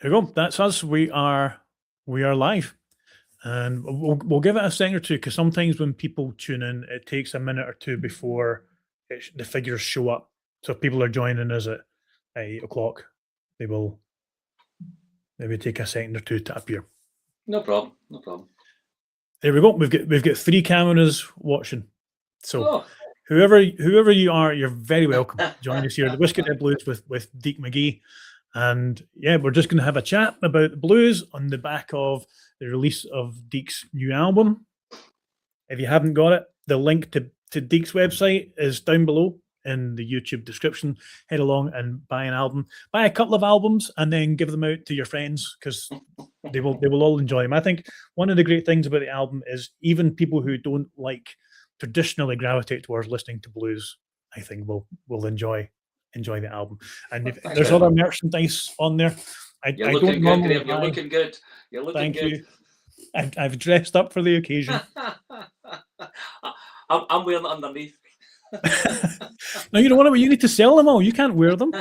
Here we go. That's us. We are live, and we'll give it a second or two because sometimes when people tune in, it takes a minute or two before the figures show up. So if people are joining us at 8 o'clock, they will maybe take a second or two to appear. No problem. No problem. There we go. We've got 3 cameras watching. So whoever you are, you're very welcome to join us here. The Whisky Rev Blues with Deke McGee. And yeah, we're just going to have a chat about the blues on the back of the release of Deke's new album. If you haven't got it, the link to Deke's website is down below in the YouTube description. Head along and buy an album. Buy a couple of albums and then give them out to your friends because they will all enjoy them. I think one of the great things about the album is even people who don't traditionally gravitate towards listening to blues, I think will enjoy the album. And if there's other merchandise on there, You're looking good. You're looking good. Thank you. I've dressed up for the occasion. I'm wearing it underneath. No, you know what? You need to sell them all. You can't wear them.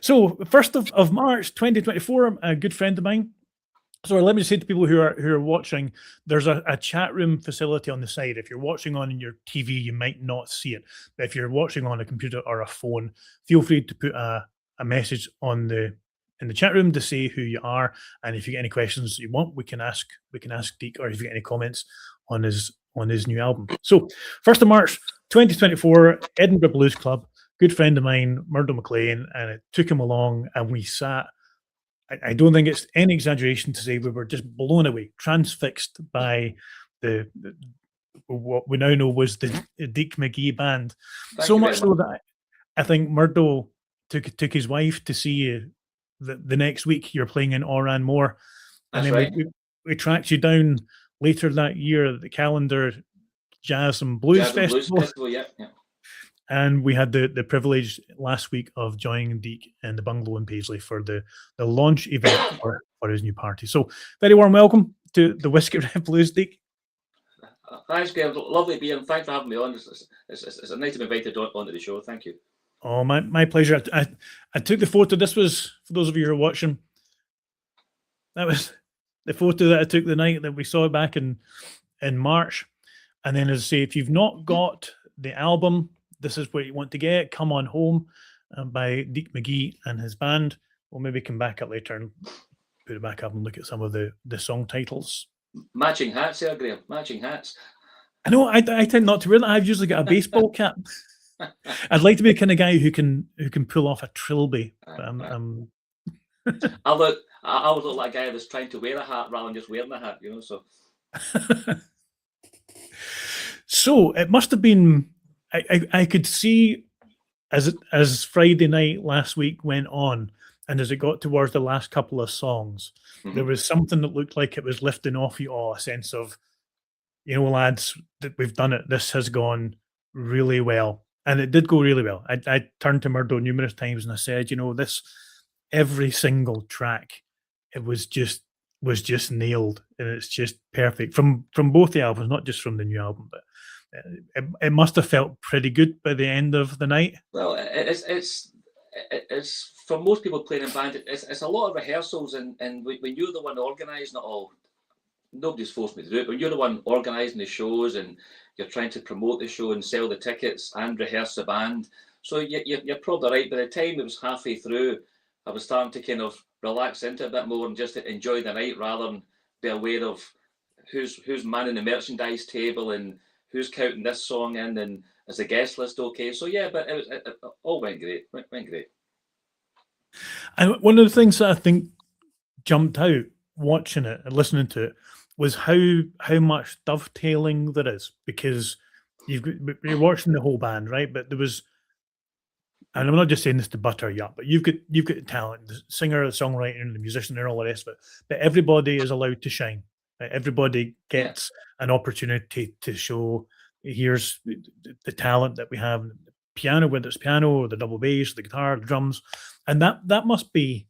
So 1st of March 2024, a good friend of mine. So let me say to people who are watching, there's a chat room facility on the side. If you're watching on your TV, you might not see it. But if you're watching on a computer or a phone, feel free to put a message in the chat room to say who you are. And if you get any questions you want, we can ask Deke, or if you get any comments on his new album. So 1st of March 2024, Edinburgh Blues Club, good friend of mine, Murdo McLean, and it took him along and we sat. I don't think it's any exaggeration to say we were just blown away, transfixed by the what we now know was the Deke McGee band. So much so that I think Murdo took his wife to see you the next week. You're playing in Oranmore, and then we tracked you down later that year at the Calendar Jazz and Blues Festival. Yeah. And we had the privilege last week of joining Deke in the bungalow in Paisley for the launch event for his new party. So very warm welcome to the Whisky Rev Blues, Deke. Thanks, Graham. Lovely to be here, and thanks for having me on. It's a nice to be invited onto the show. Thank you. Oh, my pleasure. I took the photo. This was, for those of you who are watching, that was the photo that I took the night that we saw back in March. And then, as I say, if you've not got the album, this is where you want to get. Come On Home by Deke McGee and his band. We'll maybe come back up later and put it back up and look at some of the song titles. Matching hats here, Graham. Matching hats. I know. I tend not to wear that. I've usually got a baseball cap. I'd like to be the kind of guy who can pull off a trilby. I would look like a guy that's trying to wear a hat rather than just wearing a hat. So. So it must have been. I could see as Friday night last week went on, and as it got towards the last couple of songs, there was something that looked like it was lifting off you all, a sense of, lads, that we've done it. This has gone really well. And it did go really well. I turned to Murdo numerous times and I said, this, every single track, it was just nailed, and it's just perfect from both the albums, not just from the new album, but it must have felt pretty good by the end of the night. Well, it's for most people playing in band, it's a lot of rehearsals, and when you're the one organising it all, nobody's forced me to do it. When you're the one organising the shows and you're trying to promote the show and sell the tickets and rehearse the band, so you're probably right. By the time it was halfway through, I was starting to kind of relax into it a bit more and just enjoy the night rather than be aware of who's manning the merchandise table and who's counting this song in and as a guest list. Okay, so yeah, but it all went great. Went great. And one of the things that I think jumped out watching it and listening to it was how much dovetailing there is, because you're watching the whole band, right? But there was, and I'm not just saying this to butter you up, but you've got the talent, the singer, the songwriter, and the musician, and all the rest of it. But everybody is allowed to shine. Right? Everybody gets an opportunity to show. Here's the talent that we have: the piano, whether it's piano or the double bass, the guitar, the drums, and that must be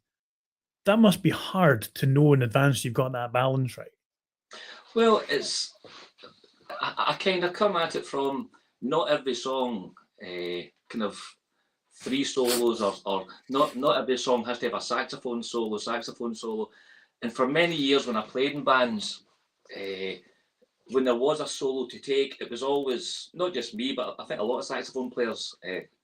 hard to know in advance you've got that balance right. Well, I kind of come at it from not every song kind of three solos, or not every song has to have a saxophone solo. And for many years when I played in bands, when there was a solo to take, it was always, not just me, but I think a lot of saxophone players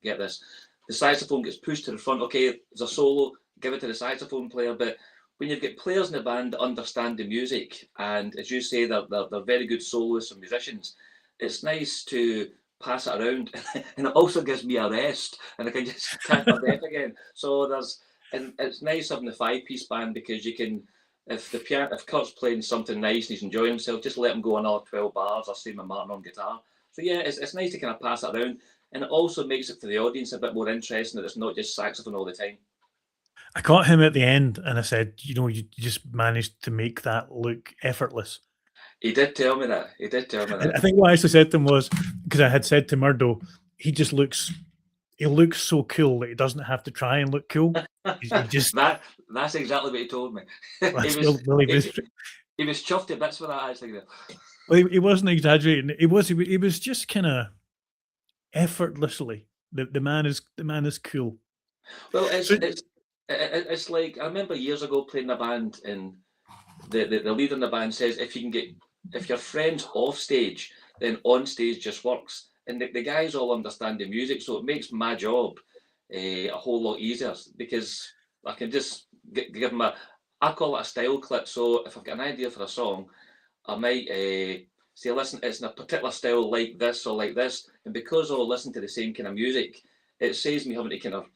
get this. The saxophone gets pushed to the front. Okay, there's a solo, give it to the saxophone player. But when you've got players in the band that understand the music, and as you say, they're very good soloists and musicians, it's nice to pass it around, and it also gives me a rest, and I can just catch my breath again. So and it's nice having the 5-piece band, because you can, if Kurt's playing something nice and he's enjoying himself, just let him go another 12 bars, or same with Martin on guitar. So yeah, it's nice to kind of pass it around, and it also makes it for the audience a bit more interesting, that it's not just saxophone all the time. I caught him at the end and I said, you just managed to make that look effortless. He did tell me that. I think what I actually said to him was, because I had said to Murdo, he looks so cool that he doesn't have to try and look cool. He just that's exactly what he told me. He was chuffed to bits with that, actually. Well, he wasn't exaggerating. He was just kind of effortlessly. The man is cool. Well, it's like, I remember years ago playing a band, and the leader in the band says, if your friend's off stage, then on stage just works. And the guys all understand the music, so it makes my job a whole lot easier, because I can just give them I call it a style clip. So if I've got an idea for a song, I might say, listen, it's in a particular style like this or like this, and because I'll listen to the same kind of music, it saves me having to kind of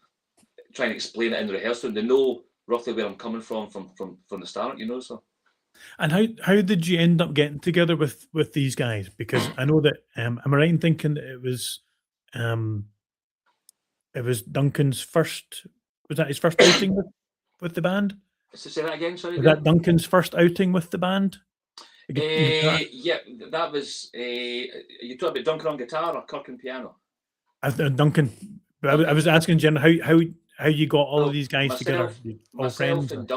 try and explain it in the rehearsal, and they know roughly where I'm coming from the start, So. And how did you end up getting together with these guys? Because I know that am I right in thinking that it was Duncan's first? Was that his first outing with the band? Say that again, sorry. Was that Duncan's first outing with the band? Yeah, that was. You talking about Duncan on guitar or Kirk on piano? Duncan. Okay. I was asking Jen how you got all of these guys together. Myself and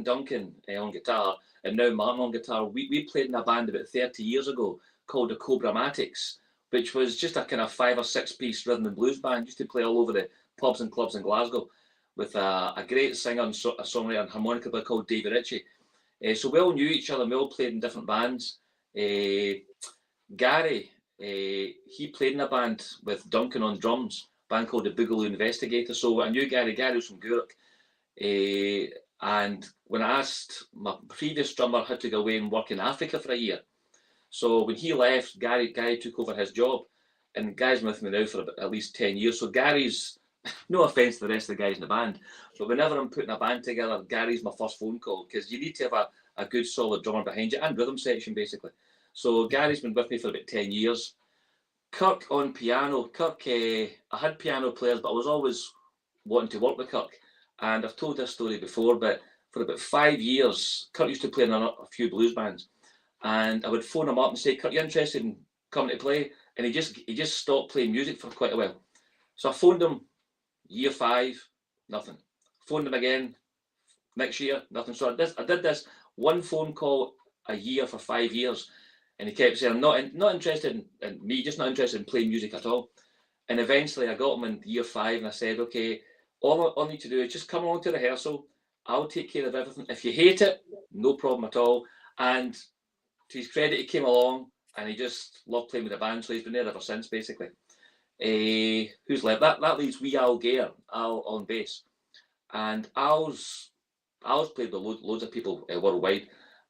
Duncan on guitar, and now Martin on guitar. We played in a band about 30 years ago called the Cobramatics, which was just a kind of 5 or 6 piece rhythm and blues band. Used to play all over the pubs and clubs in Glasgow, with a great singer and a songwriter and harmonica player called David Ritchie. So we all knew each other, and we all played in different bands. Gary, he played in a band with Duncan on drums, a band called the Boogaloo Investigator. So I knew Gary was from Gourock. And when I asked, my previous drummer had to go away and work in Africa for a year. So when he left, Gary took over his job, and Gary's been with me now for at least 10 years. So Gary's, no offence to the rest of the guys in the band, but whenever I'm putting a band together, Gary's my first phone call, because you need to have a good solid drummer behind you, and rhythm section basically. So Gary's been with me for about 10 years. Kirk on piano. Kirk, I had piano players, but I was always wanting to work with Kirk. And I've told this story before, but for about 5 years, Kirk used to play in a few blues bands. And I would phone him up and say, Kirk, you interested in coming to play? And he just stopped playing music for quite a while. So I phoned him year 5, nothing. Phoned him again next year, nothing. So I did this one phone call a year for 5 years. And he kept saying, I'm not interested in me, just not interested in playing music at all. And eventually I got him in year 5, and I said, okay, all I need to do is just come along to rehearsal. I'll take care of everything. If you hate it, no problem at all. And to his credit, he came along, and he just loved playing with the band. So he's been there ever since, basically. Who's left? That leaves wee Al Gare, Al on bass. And Al's played with loads of people worldwide.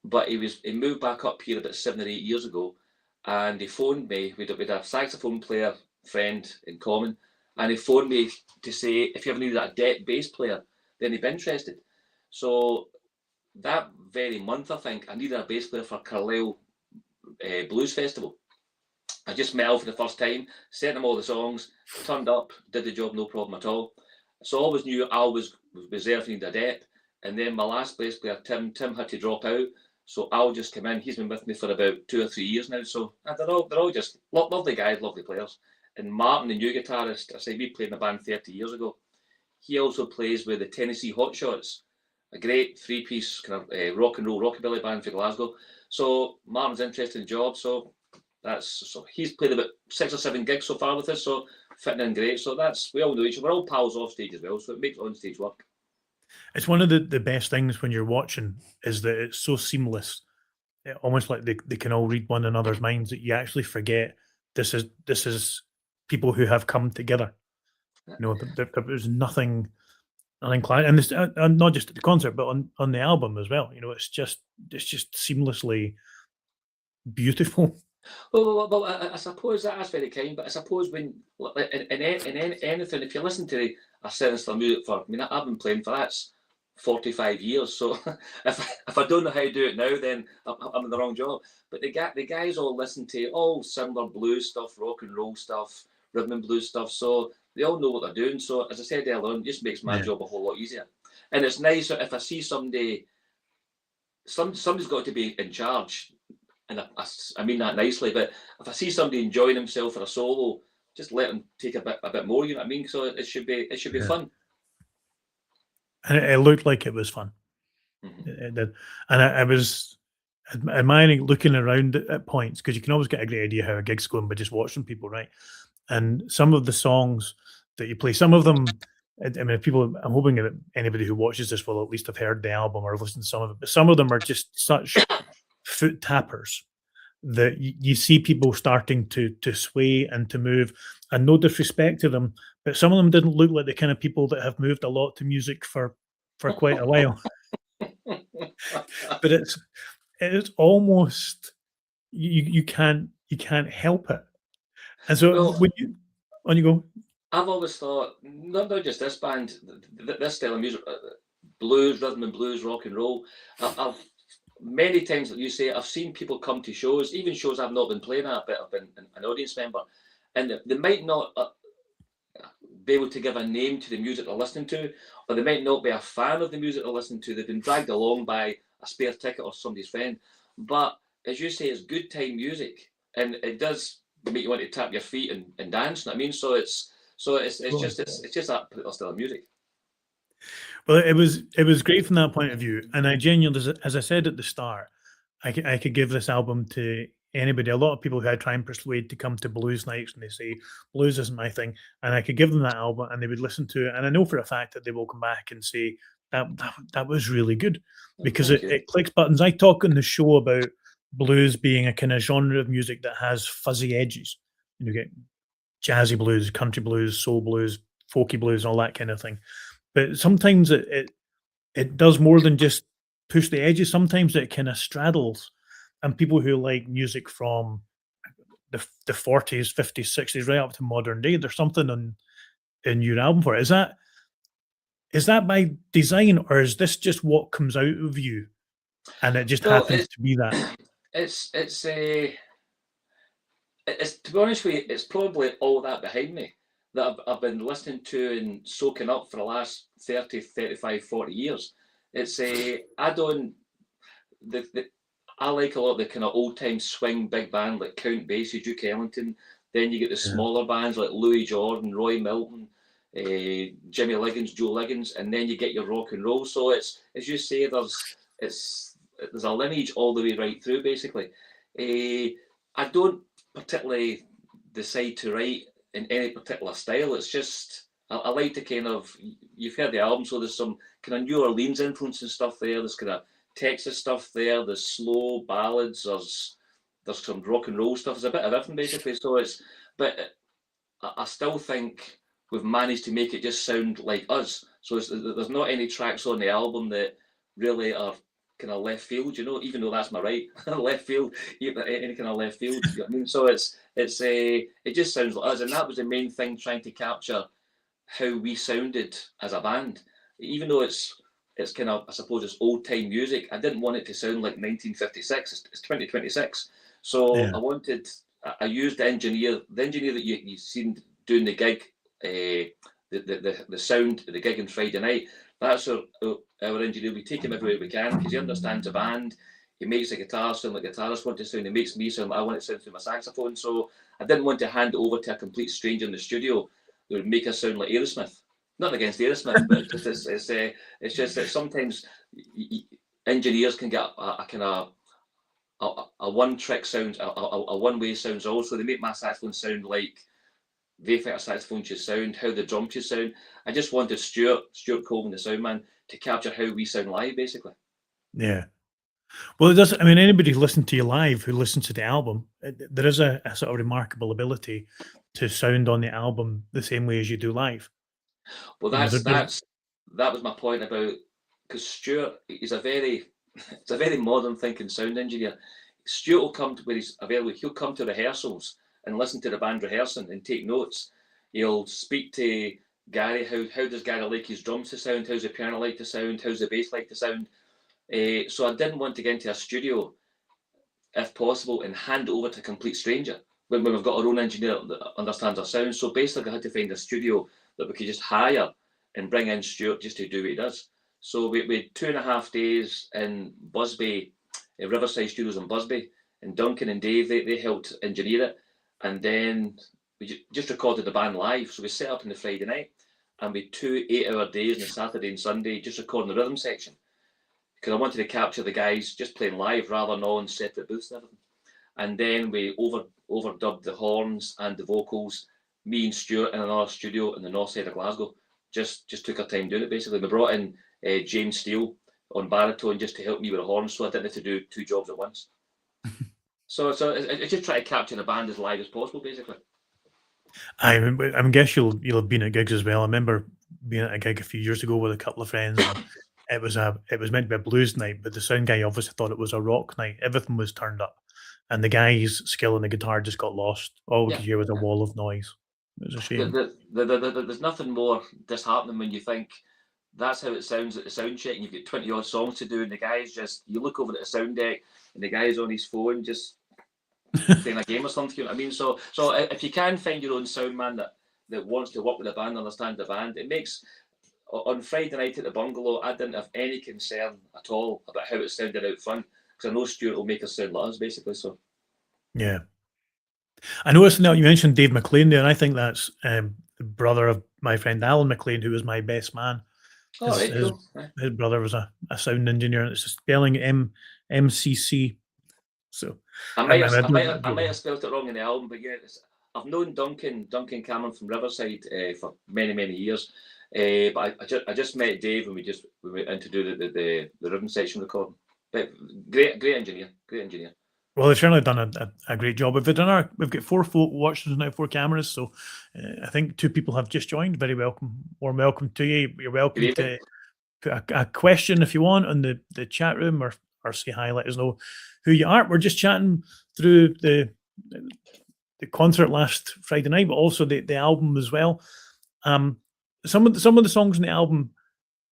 But he moved back up here about 7 or 8 years ago, and he phoned me. We'd a saxophone player friend in common, and he phoned me to say, if you ever needed a deck bass player, then he'd be interested. So that very month, I think, I needed a bass player for Carlisle Blues Festival. I just met Al for the first time, sent him all the songs, turned up, did the job, no problem at all. So I always knew Al was there if he needed a deck. And then my last bass player, Tim had to drop out. So Al just came in. He's been with me for about 2 or 3 years now. So they're all just lovely guys, lovely players. And Martin, the new guitarist, I say we played in a band 30 years ago. He also plays with the Tennessee Hotshots, a great 3-piece kind of rock and roll rockabilly band for Glasgow. So Martin's interested in the job. So he's played about 6 or 7 gigs so far with us. So fitting in great. So we all know each other. We're all pals off stage as well, so it makes on stage work. It's one of the best things when you're watching is that it's so seamless, almost like they can all read one another's minds, that you actually forget this is people who have come together. You know, there was nothing inclined, and this, and not just at the concert, but on the album as well. You know, it's just seamlessly beautiful. Well, I suppose that's very kind, but I suppose when in anything, if you listen to a sinister music for, I mean, I've been playing for that's 45 years. So if I don't know how to do it now, then I'm in the wrong job. But the guys all listen to all similar blues stuff, rock and roll stuff, rhythm and blues stuff. So they all know what they're doing. So as I said earlier on, it just makes my job a whole lot easier. And it's nice if I see somebody's got to be in charge. And I mean that nicely, but if I see somebody enjoying himself for a solo, just let them take a bit more. You know what I mean? So it should be fun. And it looked like it was fun. Mm-hmm. It did. And I was admiring, looking around at points, because you can always get a great idea how a gig's going by just watching people, right? And some of the songs that you play, some of them, I mean, people, I'm hoping that anybody who watches this will at least have heard the album or listened to some of it, but some of them are just such foot tappers that you see people starting to sway and to move, and no disrespect to them, but some of them didn't look like the kind of people that have moved a lot to music for quite a while. But it's almost you can't help it. And so when you go, I've always thought not just this band, this style of music, blues, rhythm and blues, rock and roll. I've many times, like you say, I've seen people come to shows, even shows I've not been playing at, but I've been an audience member, and they might not be able to give a name to the music they're listening to, or they might not be a fan of the music they're listening to. They've been dragged along by a spare ticket or somebody's friend. But as you say, it's good time music, and it does make you want to tap your feet and dance. You know what I mean? So it's just that particular style of music. Well, it was great from that point of view, and I genuinely, as I said at the start, I could give this album to anybody. A lot of people who I try and persuade to come to blues nights, and they say blues isn't my thing, and I could give them that album, and they would listen to it, and I know for a fact that they will come back and say that was really good, because it clicks buttons. I talk on the show about blues being a kind of genre of music that has fuzzy edges. You get jazzy blues, country blues, soul blues, folky blues, and all that kind of thing. But sometimes it does more than just push the edges. Sometimes it kind of straddles, and people who like music from the 40s, 50s, 60s, right up to modern day, there's something in your album for it. Is that by design, or is this just what comes out of you, and it just happens to be that? It's to be honest with you, it's probably all that behind me that I've been listening to and soaking up for the last 30, 35, 40 years. It's I like a lot of the kind of old time swing big band like Count Basie, Duke Ellington. Then you get the smaller bands like Louis Jordan, Roy Milton, Jimmy Liggins, Joe Liggins, and then you get your rock and roll. So it's, as you say, there's a lineage all the way right through, basically. I don't particularly decide to write in any particular style. It's just I like to kind of, you've heard the album, so there's some kind of New Orleans influence and stuff there. There's kind of Texas stuff there. There's slow ballads. There's some rock and roll stuff. There's a bit of everything basically. So but I still think we've managed to make it just sound like us. So there's not any tracks on the album that really are kind of left field, you know, even though that's my right. Left field, any kind of left field, you know what I mean? So it just sounds like us, and that was the main thing, trying to capture how we sounded as a band. Even though it's kind of, I suppose it's old time music, I didn't want it to sound like 1956. It's 2026. So I used the engineer that you seen doing the gig, the sound, the gig on Friday night. That's our engineer. We take him everywhere we can because he understands the band. He makes the guitar sound like guitarists want to sound. He makes me sound like I want it to sound through my saxophone. So I didn't want to hand it over to a complete stranger in the studio that would make us sound like Aerosmith. Not against Aerosmith, but it's just that sometimes engineers can get a kind of a one trick sound, a one way sounds also. They make my saxophone sound like they think a saxophone should sound, how the drum should sound. I just wanted Stuart Coleman, the sound man, to capture how we sound live, basically. Yeah. Well, it does. I mean, anybody who listens to you live, who listens to the album, there is a sort of remarkable ability to sound on the album the same way as you do live. Well, You know, that was my point about, because Stuart is a very it's a very modern thinking sound engineer. Stuart will come to where he's available. He'll come to rehearsals and listen to the band rehearsing and take notes. He'll speak to Gary. How does Gary like his drums to sound? How's the piano like to sound? How's the bass like to sound? So I didn't want to get into a studio, if possible, and hand it over to a complete stranger when we've got our own engineer that understands our sound. So basically, I had to find a studio that we could just hire and bring in Stuart just to do what he does. So we had 2.5 days in Busby, Riverside Studios in Busby, and Duncan and Dave, they helped engineer it. And then we just recorded the band live. So we set up on the Friday night, and we had 2 8-hour days on the Saturday and Sunday just recording the rhythm section, because I wanted to capture the guys just playing live rather than all in separate booths and everything. And then we overdubbed the horns and the vocals, me and Stuart in another studio in the north side of Glasgow. Just took our time doing it, basically. We brought in James Steele on baritone just to help me with the horns, so I didn't have to do 2 jobs at once. So it's just try to capture the band as live as possible, basically. I guess you'll have been at gigs as well. I remember being at a gig a few years ago with a couple of friends. And it was meant to be a blues night, but the sound guy obviously thought it was a rock night. Everything was turned up, and the guy's skill on the guitar just got lost. All we Yeah. could hear was a wall of noise. It was a shame. There's nothing more disheartening when you think that's how it sounds at the sound check, and you've got 20 odd songs to do, and the guy's just, you look over at the sound deck, and the guy's on his phone just playing a game or something. You know what I mean? So if you can find your own sound man that wants to work with the band, understand the band, it makes. On Friday night at the bungalow, I didn't have any concern at all about how it sounded out front, because I know Stuart will make us sound like us, basically. So Yeah. I noticed now you mentioned Dave McLean there, and I think that's the brother of my friend Alan McLean, who was my best man. all right, His, cool. his brother was a sound engineer, and it's spelling MCC. So I might have spelled it wrong in the album, but yeah, I've known Duncan Cameron from Riverside for many years, but I just met Dave and we went in to do the rhythm section recording. But great engineer. Well, they've certainly done a great job. We've got 4 folk watchers now, 4 cameras. So I think 2 people have just joined. Very welcome, warm welcome to you. You're welcome to put a question if you want on the chat room, or say hi. Let us know who you are. We're just chatting through the concert last Friday night, but also the album as well. Some of the songs in the album,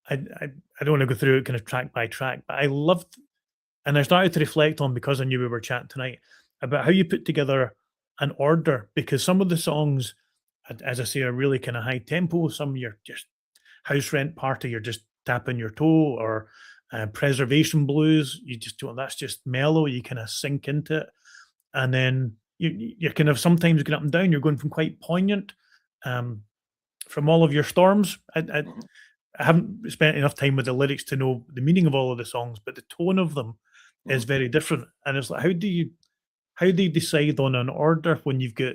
I don't want to go through it kind of track by track, but I loved. And I started to reflect on, because I knew we were chatting tonight, about how you put together an order, because some of the songs, as I say, are really kind of high tempo. Some you're just house rent party, you're just tapping your toe, or preservation blues. You just don't, that's just mellow. You kind of sink into it. And then you're kind of sometimes going up and down. You're going from quite poignant, from All of Your Storms. I haven't spent enough time with the lyrics to know the meaning of all of the songs, but the tone of them is very different. And it's like, how do you decide on an order when you've got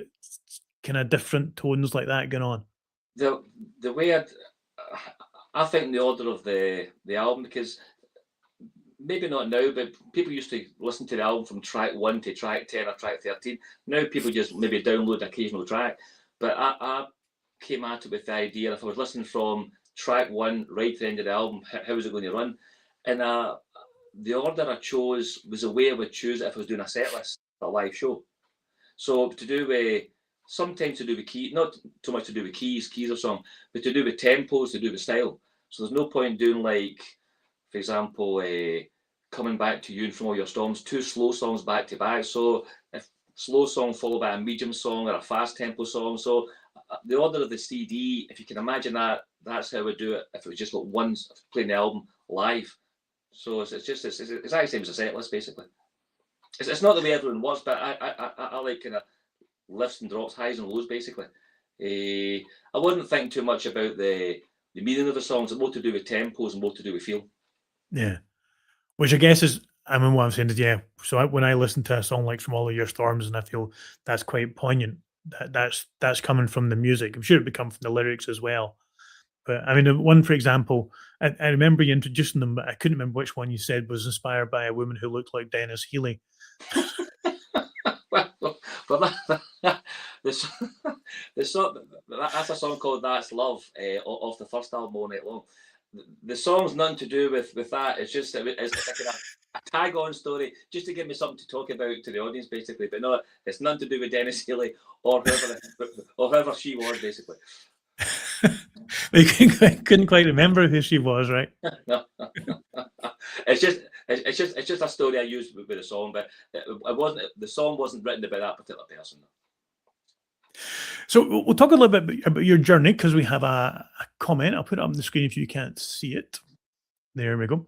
kind of different tones like that going on? The way I think the order of the album, because maybe not now, but people used to listen to the album from track 1 to track 10 or track 13. Now people just maybe download an occasional track. But I came at it with the idea, if I was listening from track 1 right to the end of the album, how was it going to run? And the order I chose was the way I would choose it if I was doing a set list, a live show. So to do with, sometimes to do with key, not too much to do with keys of song, but to do with tempos, to do with style. So there's no point doing, like, for example, Coming Back to You and From All Your Storms, 2 slow songs back to back. So if slow song followed by a medium song or a fast tempo song. So the order of the CD, if you can imagine that, that's how I would do it if it was just like once playing the album live. So it's actually the same as a set list, basically. It's not the way everyone works, but I like kind of lifts and drops, highs and lows, basically. I wouldn't think too much about the meaning of the songs. It's more to do with tempos and more to do with feel. Yeah. Which I guess is, I mean, what I'm saying is, yeah. So when I listen to a song like From All of Your Storms, and I feel that's quite poignant, that's coming from the music. I'm sure it would come from the lyrics as well. But I mean, the one, for example, I remember you introducing them, but I couldn't remember which one you said was inspired by a woman who looked like Dennis Healy. well, the song, that's a song called "That's Love" off the first album, All Night Long. The song's nothing to do with that. It's just it's like a tag-on story, just to give me something to talk about to the audience, basically. But no, it's nothing to do with Dennis Healy or whoever she was, basically. You couldn't quite remember who she was, right? No. It's just a story I used with the song, but the song wasn't written about that particular person. So we'll talk a little bit about your journey, because we have a comment. I'll put it up on the screen if you can't see it. There we go.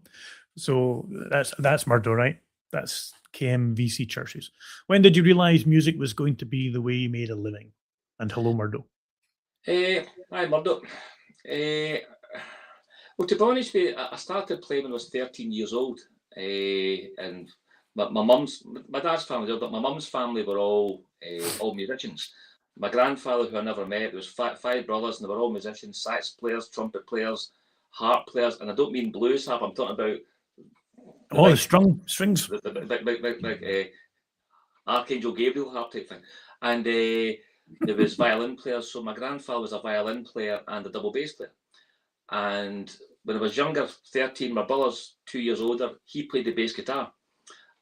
So that's Murdo, right? That's KMVC Churches. When did you realize music was going to be the way you made a living? And hello, Murdo. Hi, Murdo. Well, to be honest with you, I started playing when I was 13 years old. And my dad's family, but my mum's family were all musicians. My grandfather, who I never met, there was five brothers, and they were all musicians: sax players, trumpet players, harp players. And I don't mean blues harp. I'm talking about the strings, the big Archangel Gabriel harp type thing. And there was violin players. So my grandfather was a violin player and a double bass player. And when I was younger, 13, my brother's 2 years older, he played the bass guitar.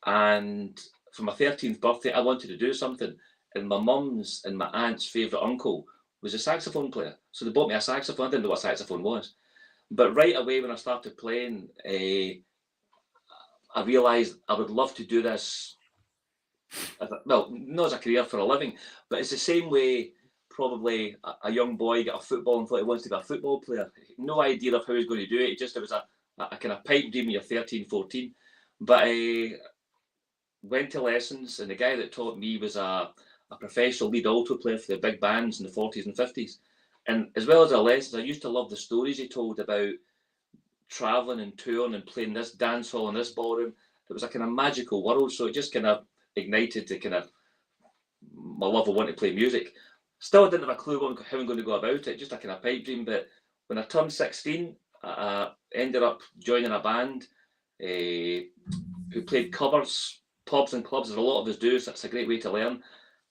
And for my 13th birthday, I wanted to do something. And my mum's and my aunt's favourite uncle was a saxophone player. So they bought me a saxophone. I didn't know what a saxophone was. But right away when I started playing, I realised I would love to do this, not as a career for a living, but it's the same way probably a young boy got a football and thought he wants to be a football player. No idea of how he's going to do it. It was a kind of pipe dream when you're 13, 14. But I went to lessons, and the guy that taught me was a professional lead alto player for the big bands in the 40s and 50s. And as well as the lessons, I used to love the stories he told about traveling and touring and playing this dance hall and this ballroom. It was a kind of magical world. So it just kind of ignited my love of wanting to play music. Still didn't have a clue how I'm going to go about it, just a kind of pipe dream. But when I turned 16, I ended up joining a band who played covers, pubs and clubs, as a lot of us do. So it's a great way to learn.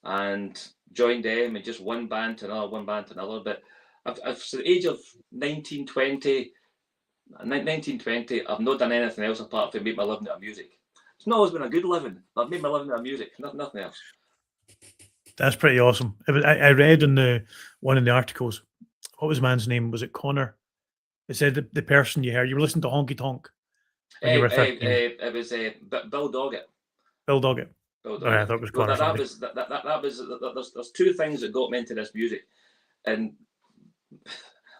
And joined them, and just one band to another. But I've to the age of 19, 20, I've not done anything else apart from make my living out of music. It's not always been a good living, but I've made my living out of music, nothing else. That's pretty awesome. I read in one of the articles, what was the man's name? Was it Connor? It said the person you heard, you were listening to Honky Tonk when you were 13. It was Bill Doggett. Bill Doggett. Oh, I thought it was Connor. There's two things that got me into this music, and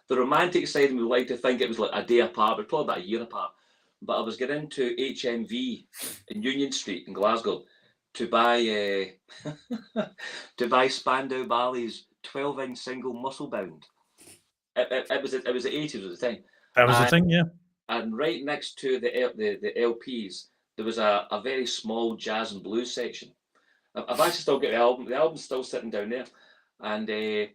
the romantic side of me would like to think it was like a day apart, but probably about a year apart. But I was getting into HMV in Union Street in Glasgow to buy Spandau Ballet's 12-inch single Muscle Bound. It was the 80s at the time. That was the thing, yeah. And right next to the LPs, there was a very small jazz and blues section. I've actually still got the album. The album's still sitting down there. And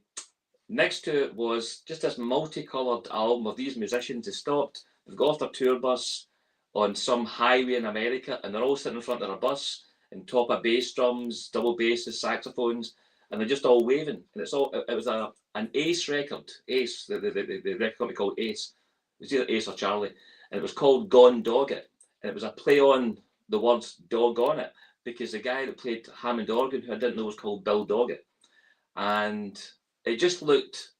next to it was just this multicoloured album of these musicians. They've got off their tour bus on some highway in America, and they're all sitting in front of their bus and top of bass drums, double basses, saxophones, and they're just all waving. And it was an Ace record. Ace, the record company called Ace. It was either Ace or Charlie. And it was called Gone Doggett. And it was a play on the words dog on it, because the guy that played Hammond organ, who I didn't know was called Bill Doggett. And it just looked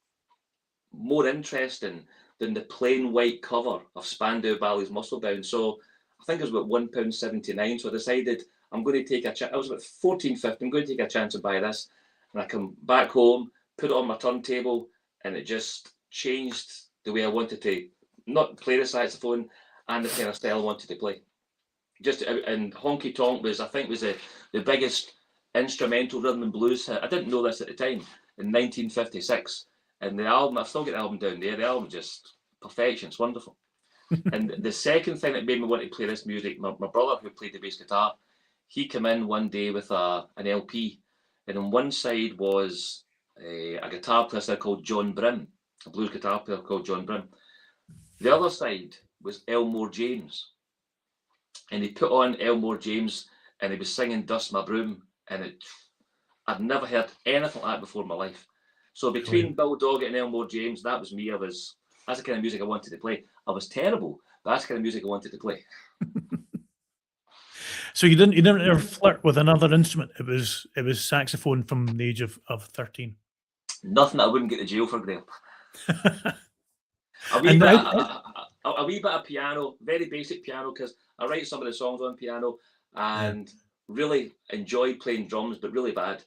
more interesting than the plain white cover of Spandau Ballet's Muscle Bound. So I think it was about £1.79. So I decided I'm going to take a chance. I was about 14, 15. I'm going to take a chance and buy this. And I come back home, put it on my turntable, and it just changed the way I wanted to not play the saxophone and the kind of style I wanted to play. And Honky Tonk was the biggest instrumental rhythm and blues hit. I didn't know this at the time, in 1956. And the album, I've still got the album down there. The album just perfection. It's wonderful. And the second thing that made me want to play this music, my brother, who played the bass guitar, he came in one day with an LP, and on one side was a guitar player called John Brim, a blues guitar player called John Brim. The other side was Elmore James, and he put on Elmore James, and he was singing "Dust My Broom," and I'd never heard anything like that before in my life. So between Bill Doggett and Elmore James, that was me. That's the kind of music I wanted to play. I was terrible, but that's the kind of music I wanted to play. So you didn't ever flirt with another instrument? It was saxophone from the age of 13. Nothing that I wouldn't get to jail for, Graham. A wee bit of piano, very basic piano, because I write some of the songs on piano, and really enjoy playing drums, but really bad.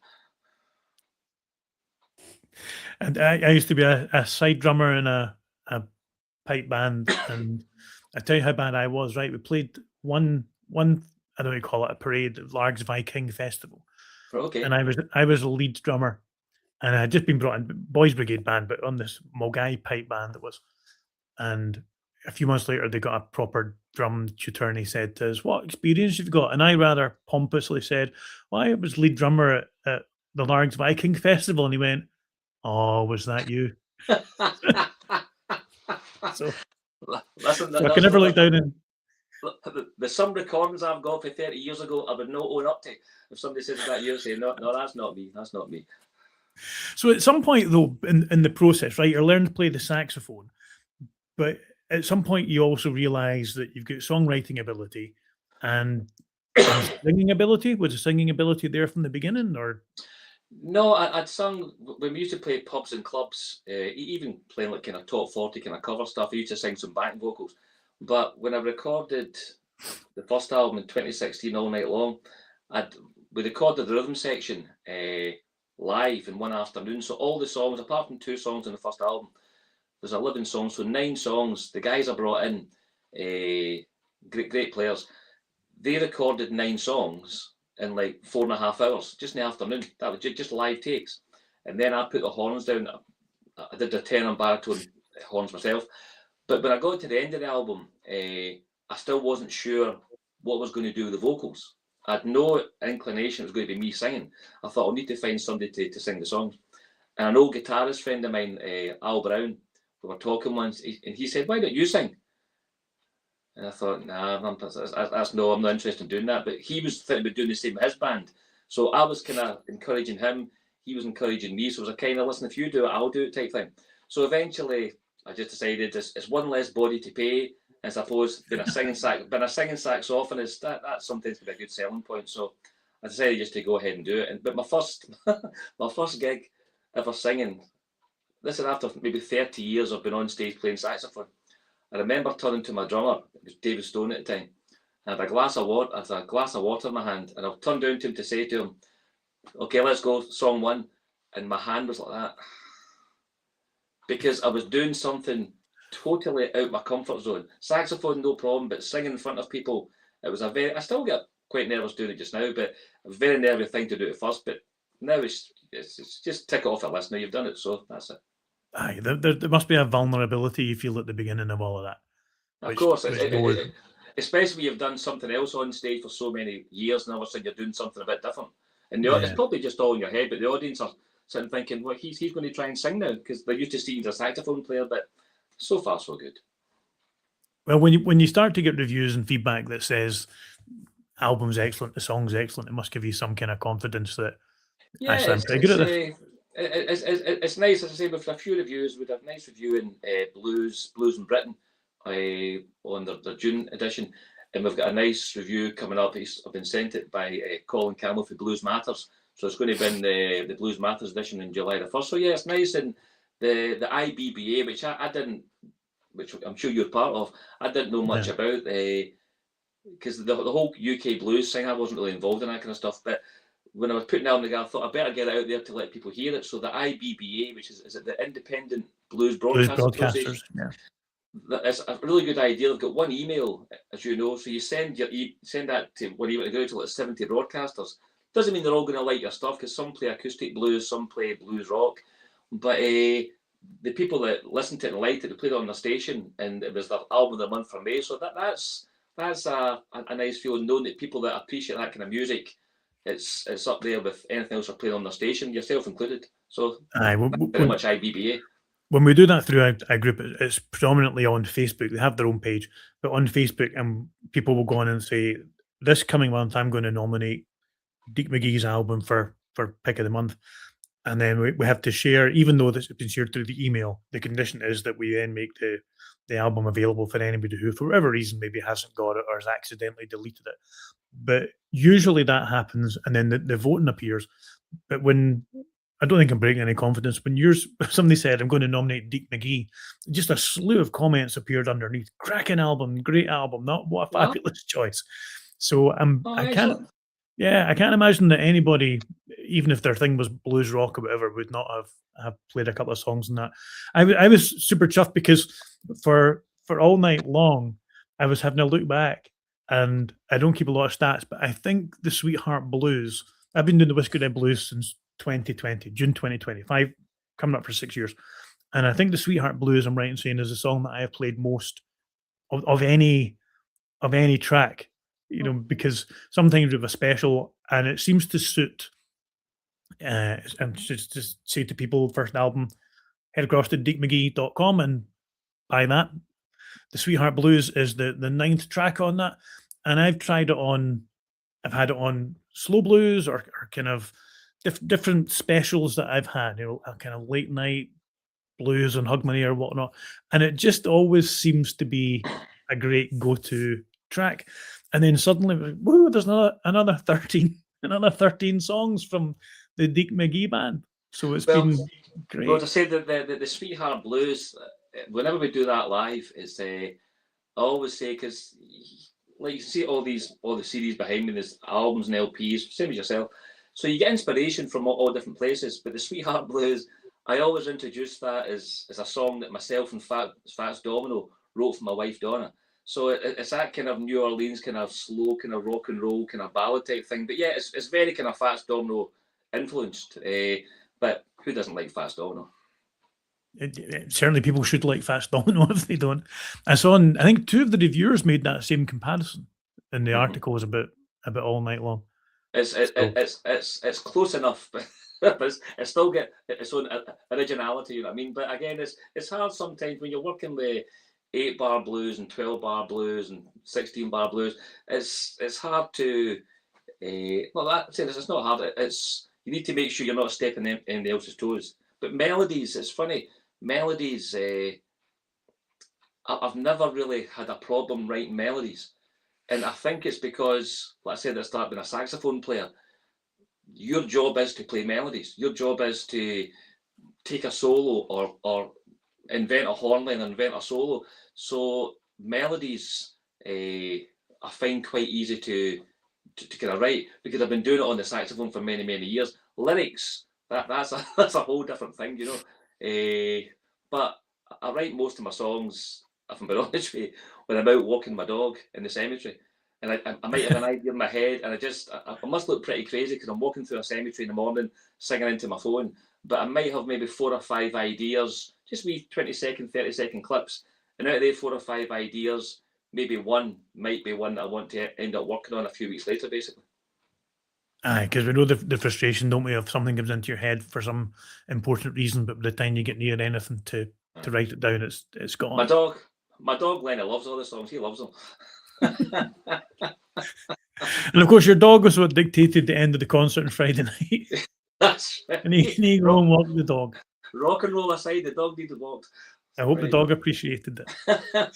And I used to be a side drummer in a pipe band, and I tell you how bad I was. Right, we played one I don't know what you call it, a parade, Largs Viking Festival, Okay. and I was a lead drummer, and I had just been brought in, Boys Brigade band, but on this Mulgai pipe band it was, and a few months later they got a proper drum tutor, and he said to us, "What experience you've got?" And I rather pompously said, "Well, I was lead drummer at the Largs Viking Festival," and he went, "Oh, was that you?" So I can never look down and. There's some recordings I've got for 30 years ago I would not own up to. If somebody says that, you say, no, that's not me. That's not me. So at some point, though, in the process, right, you're learning to play the saxophone, but at some point you also realise that you've got songwriting ability and singing ability. Was the singing ability there from the beginning, or? No, I'd sung when we used to play pubs and clubs, even playing like kind of top 40 kind of cover stuff. I used to sing some backing vocals. But when I recorded the first album in 2016, All Night Long, we recorded the rhythm section live in one afternoon. So all the songs, apart from 2 songs in the first album, there's 11 songs. So 9 songs. The guys I brought in, great players, they recorded 9 songs in like 4.5 hours, just in the afternoon. That was just live takes. And then I put the horns down. I did the tenor and baritone horns myself. But when I got to the end of the album, I still wasn't sure what I was going to do with the vocals. I had no inclination it was going to be me singing. I thought I'll need to find somebody to sing the songs. And an old guitarist friend of mine, Al Brown, we were talking once, and he said, "Why don't you sing?" And I thought, nah, I'm not interested in doing that. But he was thinking about doing the same with his band. So I was kind of encouraging him. He was encouraging me. So it was a kind of, listen, if you do it, I'll do it type thing. So eventually, I just decided it's one less body to pay, and I suppose being a singing saxophonist, that sometimes can be a good selling point. So I decided just to go ahead and do it. But my first gig ever singing, this is after maybe 30 years of being on stage playing saxophone. I remember turning to my drummer, it was David Stone at the time. I had a glass of water in my hand, and I turned down to him to say to him, "Okay, let's go, song 1," and my hand was like that. Because I was doing something totally out of my comfort zone. Saxophone, no problem, but singing in front of people, it was I still get quite nervous doing it just now, but a very nervous thing to do at first. But now it's just tick it off a list. Now you've done it, so that's it. Aye, there must be a vulnerability you feel at the beginning of all of that. Of course, especially when you've done something else on stage for so many years, and all of a sudden you're doing something a bit different. And it's probably just all in your head, but the audience are sitting thinking, well, he's going to try and sing now, because they're used to seeing the saxophone player, but so far so good. Well, when you start to get reviews and feedback that says album's excellent, the song's excellent, it must give you some kind of confidence that actually I'm pretty good at this. It's nice, as I say, with a few reviews. We had a nice review in Blues in Britain on their June edition, and we've got a nice review coming up. I've been sent it by Colin Campbell for Blues Matters. So it's going to be in the Blues Matters edition in July the 1st. So yeah, it's nice. And the IBBA, which I didn't, which I'm sure you're part of, I didn't know much about, because the whole UK blues thing, I wasn't really involved in that kind of stuff. But when I was putting the album together, I thought I better get it out there to let people hear it. So the IBBA, which is it the Independent Blues Broadcasters? Yeah. It's a really good idea. They've got one email, as you know, so you send that to when you want to go to like 70 broadcasters. Doesn't mean they're all going to like your stuff, because some play acoustic blues, some play blues rock. But the people that listened to it and liked it, they played it on their station, and it was their album of the month for May. So that's a nice feeling, knowing that people that appreciate that kind of music, it's up there with anything else they're playing on their station, yourself included. So Aye, very much IBBA. when we do that through a group, it's predominantly on Facebook. They have their own page, but on Facebook, people will go on and say, "This coming month, I'm going to nominate Deke McGee's album for pick of the month," and then we have to share. Even though this has been shared through the email, the condition is that we then make the album available for anybody who, for whatever reason, maybe hasn't got it or has accidentally deleted it. But usually that happens, and then the voting appears. But when I don't think I'm breaking any confidence. When somebody said I'm going to nominate Deke McGee, just a slew of comments appeared underneath. Cracking album, great album, not what a Wow. fabulous choice. So I can't, Excellent. I can't imagine that anybody, even if their thing was blues rock or whatever, would not have played a couple of songs in that. I was super chuffed because for all night long, I was having a look back, and I don't keep a lot of stats, but I think the Sweetheart Blues. I've been doing the Whisky Rev Blues since 2020, June 2025, coming up for 6 years. And I think the Sweetheart Blues, I'm right in saying, is the song that I have played most of any track, because sometimes we have a special and it seems to suit. And just say to people, first album, head across to dekemcgee.com and buy that. The Sweetheart Blues is the ninth track on that. And I've had it on slow blues or kind of different specials that I've had, a kind of late night blues and Hug Money or whatnot, and it just always seems to be a great go-to track. And then suddenly, woo, there's another 13 songs from the Deke McGee band. So it's been great. Well, to say that the Sweetheart Blues, whenever we do that live, is I always say, because like you see all the CDs behind me, there's albums and LPs, same as yourself. So you get inspiration from all different places. But the Sweetheart Blues, I always introduce that as a song that myself and Fats Domino wrote for my wife Donna. So it's that kind of New Orleans kind of slow, kind of rock and roll, kind of ballad type thing. But yeah, it's very kind of Fats Domino influenced. But who doesn't like Fats Domino? Certainly people should like Fats Domino if they don't. I think two of the reviewers made that same comparison in the articles about All Night Long. It's close enough, but it's still get its own originality, you know what I mean? But again, it's hard sometimes when you're working with 8-bar blues and 12-bar blues and 16-bar blues. It's hard to it's not hard. It's you need to make sure you're not stepping in anybody else's toes. But melodies, it's funny. Melodies, I've never really had a problem writing melodies. And I think it's because, like I said at the start, being a saxophone player, your job is to play melodies. Your job is to take a solo or invent a horn line and invent a solo. So melodies, I find quite easy to kind of write because I've been doing it on the saxophone for many, many years. Lyrics, that's a whole different thing, you know. But I write most of my songs, if I'm being honest with you, when I'm out walking my dog in the cemetery. And I might have an idea in my head, and I must look pretty crazy because I'm walking through a cemetery in the morning, singing into my phone. But I might have maybe 4 or 5 ideas, just wee 20-second, 30-second clips. And out of those 4 or 5 ideas, maybe one might be one that I want to end up working on a few weeks later, basically. Aye, because we know the frustration, don't we, if something comes into your head for some important reason, but by the time you get near anything to write it down, it's gone. My dog Lenny loves all the songs. He loves them. And of course, your dog was what dictated the end of the concert on Friday night. That's right. And he go and walk the dog. Rock and roll aside, the dog needed walked. I hope the dog appreciated it.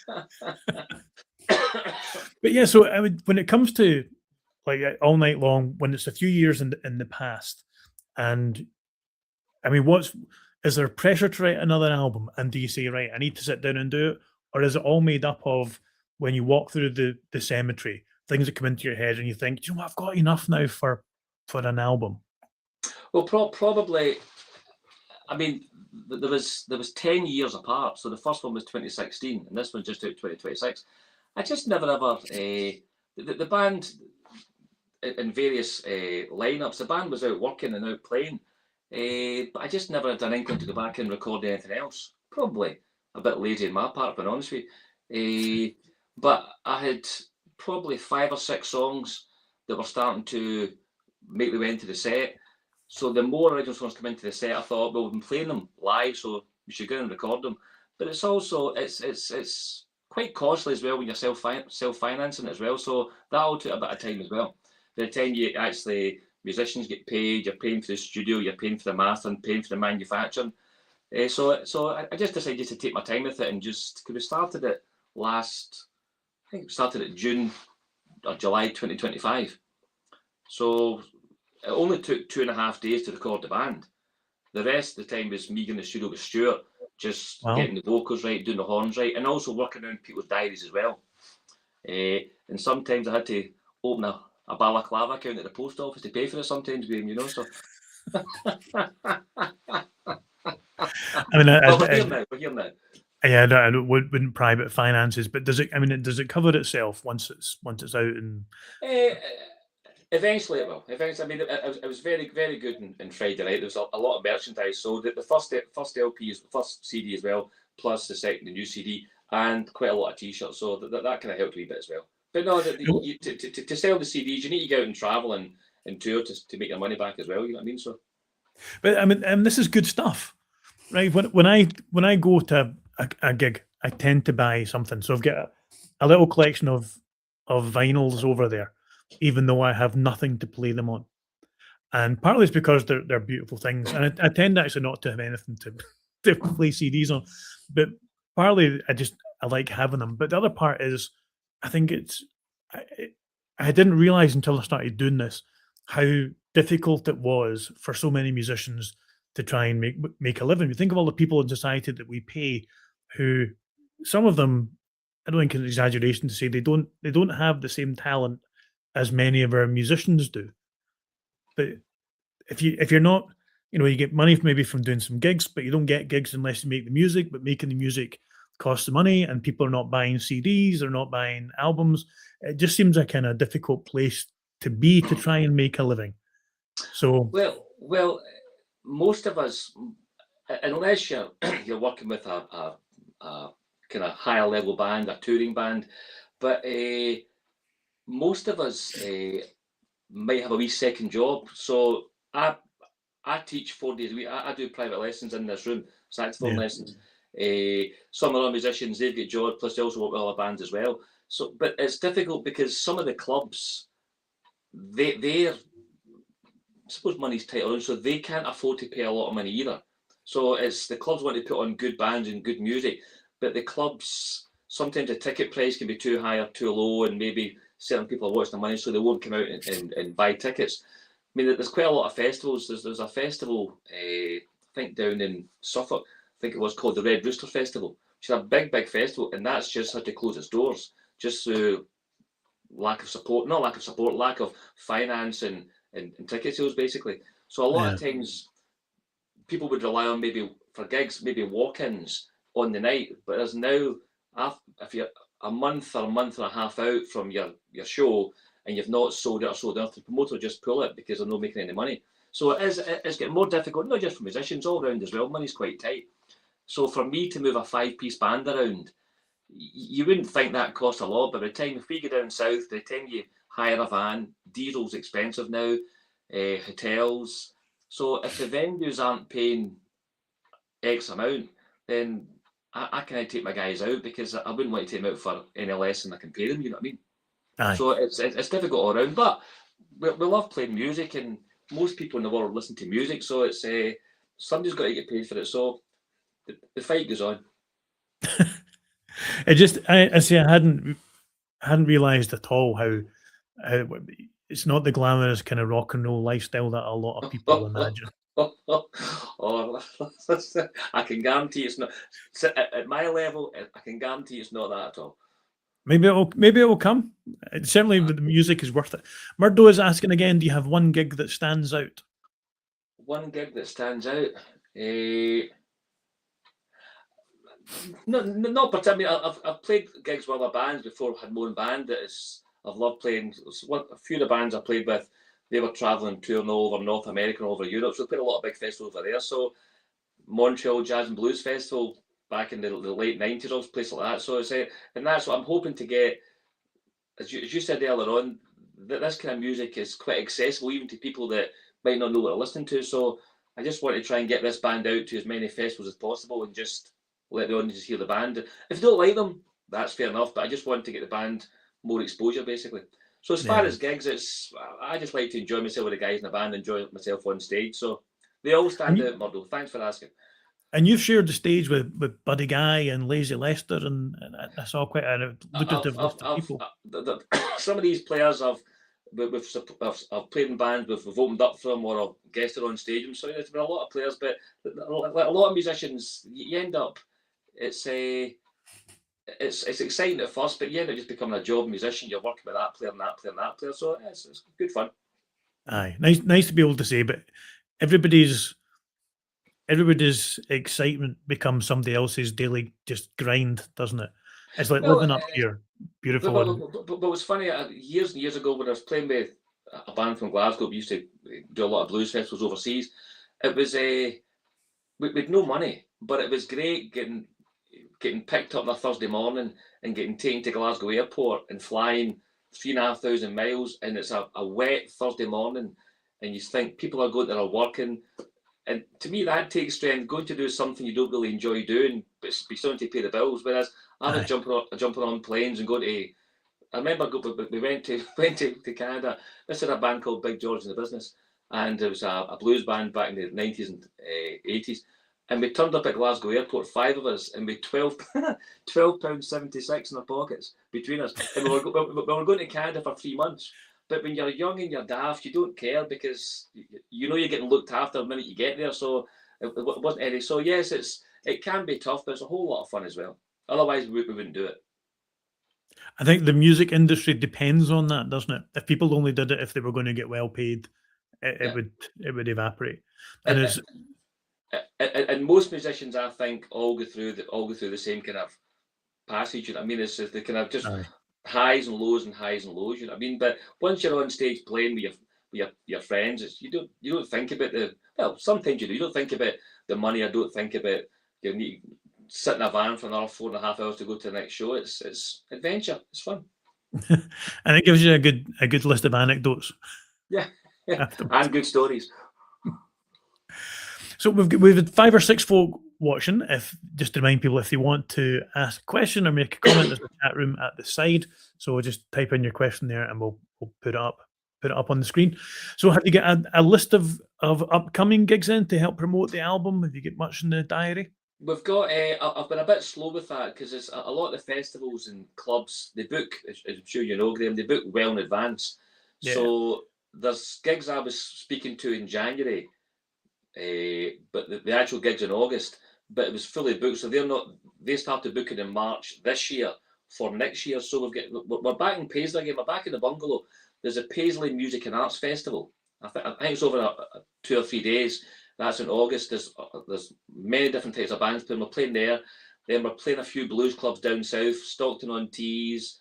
But yeah, so when it comes to like All Night Long, when it's a few years in the past, and I mean, is there pressure to write another album? And do you say, right, I need to sit down and do it? Or is it all made up of when you walk through the cemetery, things that come into your head and you think, do you know what, I've got enough now for an album? Well, probably, I mean, there was 10 years apart. So the first one was 2016 and this one just out 2026. I just never ever, the band in various lineups, the band was out working and out playing, but I just never had an inkling to go back and record anything else. Probably a bit lazy on my part, but honestly. But I had probably 5 or 6 songs that were starting to make their way into the set. So the more original songs come into the set, I thought, well, we've been playing them live, so we should go and record them. But it's also it's quite costly as well when you're self-financing it as well. So that all took a bit of time as well. By the time you actually musicians get paid, you're paying for the studio, you're paying for the mastering, paying for the manufacturing. So I just decided to take my time with it and just, because we started it I think we started it June or July 2025. So it only took 2.5 days to record the band. The rest of the time was me in the studio with Stuart, just getting the vocals right, doing the horns right, and also working around people's diaries as well. And sometimes I had to open a balaclava account at the post office to pay for it sometimes, you know, so. I mean, we're here now. Yeah, I wouldn't private finances, but does it? I mean, does it cover itself once it's out? And eventually it will. Eventually, I mean, it was very, very good in Friday night. There was a lot of merchandise. So the first LP is the first CD as well, plus the new CD, and quite a lot of T-shirts. So that kind of helped a wee bit as well. But no, to sell the CDs, you need to go out and travel and tour to make your money back as well. You know what I mean? So, but I mean, this is good stuff, right? When I go to a gig, I tend to buy something. So I've got a little collection of vinyls over there, even though I have nothing to play them on. And partly it's because they're beautiful things, and I tend actually not to have anything to play CDs on. But partly I like having them. But the other part is, I think I didn't realize until I started doing this how difficult it was for so many musicians to try and make a living. You think of all the people in society that we pay, who some of them, I don't think it's an exaggeration to say they don't have the same talent as many of our musicians do. But if you're not, you get money maybe from doing some gigs, but you don't get gigs unless you make the music. But making the music costs the money, and people are not buying CDs, they're not buying albums. It just seems a kind of difficult place to be to try and make a living. So well, most of us, unless you're working with a kind of higher level band, a touring band, but most of us might have a wee second job. So I teach 4 days a week. I do private lessons in this room, saxophone lessons. Some other musicians, they've got jobs, plus they also work with other bands as well. So, but it's difficult because some of the clubs, they're, I suppose money's tight on, so they can't afford to pay a lot of money either. So it's the clubs want to put on good bands and good music, but the clubs, sometimes the ticket price can be too high or too low, and maybe certain people are watching the money, so they won't come out and buy tickets. I mean, there's quite a lot of festivals. There's a festival, I think down in Suffolk, I think it was called the Red Rooster Festival, which is a big festival, and that's just had to close its doors just through lack of support, lack of finance and ticket sales, basically. So a lot of times people would rely on maybe for gigs, maybe walk-ins on the night, but there's now, if you're a month or a half out from your show and you've not sold it or sold enough, the promoter will just pull it because they're not making any money. So it's getting more difficult, not just for musicians, all around as well. Money's quite tight. So for me to move a 5-piece band around, you wouldn't think that costs a lot, but by the time, if we go down south, by the time you hire a van, diesel's expensive now, hotels. So if the venues aren't paying X amount, then I can't take my guys out, because I wouldn't want to take them out for any less than I can pay them, you know what I mean? Aye. So it's difficult all around, but we love playing music, and most people in the world listen to music, so it's somebody's got to get paid for it, so the fight goes on. It just, I see, I hadn't realized at all how it's not the glamorous kind of rock and roll lifestyle that a lot of people imagine. I can guarantee it's not. At my level, I can guarantee it's not that at all. Maybe it will come. Certainly, the music is worth it. Murdo is asking again, do you have one gig that stands out? One gig that stands out? No, not particularly. I've played gigs with other bands before. Had my own band. I've loved playing. A few of the bands I played with, they were traveling, touring all over North America and all over Europe. So I played a lot of big festivals over there. So Montreal Jazz and Blues Festival back in the late 90s, all places like that. So and that's what I'm hoping to get. As you said earlier on, that this kind of music is quite accessible even to people that might not know what they're listening to. So I just want to try and get this band out to as many festivals as possible and just let the audiences hear the band. If you don't like them, that's fair enough, but I just want to get the band more exposure, basically. So as far as gigs, I just like to enjoy myself with the guys in the band, enjoy myself on stage. So they all stand out, Murdo. Thanks for asking. And you've shared the stage with Buddy Guy and Lazy Lester, and I saw quite a lucrative list of people. Some of these players I've played in bands with, we've opened up for them, or I've guested on stage. So there's been a lot of players, but a lot of musicians, you end up, it's exciting at first, but you end up just becoming a job musician. You're working with that player and that player and that player, so it's good fun. Aye, nice to be able to say, but everybody's excitement becomes somebody else's daily just grind, doesn't it? It's like living up here, beautiful. But what's funny, years and years ago when I was playing with a band from Glasgow, we used to do a lot of blues festivals overseas. It was with no money, but it was great getting picked up on a Thursday morning and getting taken to Glasgow airport and flying 3,500 miles, and it's a wet Thursday morning, and you think people are going there, are working. And to me, that takes strength, going to do something you don't really enjoy doing, but be something to pay the bills. Whereas I was jumping on planes and going to. I remember we went to Canada. This is a band called Big George and the Business, and it was a blues band back in the 90s and 80s. And we turned up at Glasgow Airport, 5 of us, and we £12.76 in our pockets between us. And we were going to Canada for 3 months. But when you're young and you're daft, you don't care because you know you're getting looked after the minute you get there. So it wasn't any. So yes, it can be tough, but it's a whole lot of fun as well. Otherwise, we wouldn't do it. I think the music industry depends on that, doesn't it? If people only did it if they were going to get well paid, it would evaporate. And most musicians, I think, all go through the same kind of passage. You know what I mean? It's just the kind of just. Highs and lows and highs and lows, you know what I mean? But once you're on stage playing with your friends, you don't think about sometimes you do. You don't think about the money. I don't think about you need to sit in a van for another 4.5 hours to go to the next show. It's adventure. It's fun. And it gives you a good list of anecdotes. Yeah. And good stories. So we've had 5 or 6 folk watching. Just to remind people, if they want to ask a question or make a comment, there's a chat room at the side. So just type in your question there, and we'll put it up on the screen. So have you got a list of upcoming gigs in to help promote the album? Have you got much in the diary? We've got. I've been a bit slow with that because it's a lot of the festivals and clubs. They book, as I'm sure you know, Graham. They book well in advance. Yeah. So there's gigs I was speaking to in January. But the actual gigs in August, but it was fully booked. So they started booking in March this year for next year. So we're back in Paisley again. We're back in the bungalow. There's a Paisley Music and Arts Festival. I think it's over 2 or 3 days. That's in August. There's many different types of bands playing. We're playing there. Then we're playing a few blues clubs down south, Stockton-on-Tees.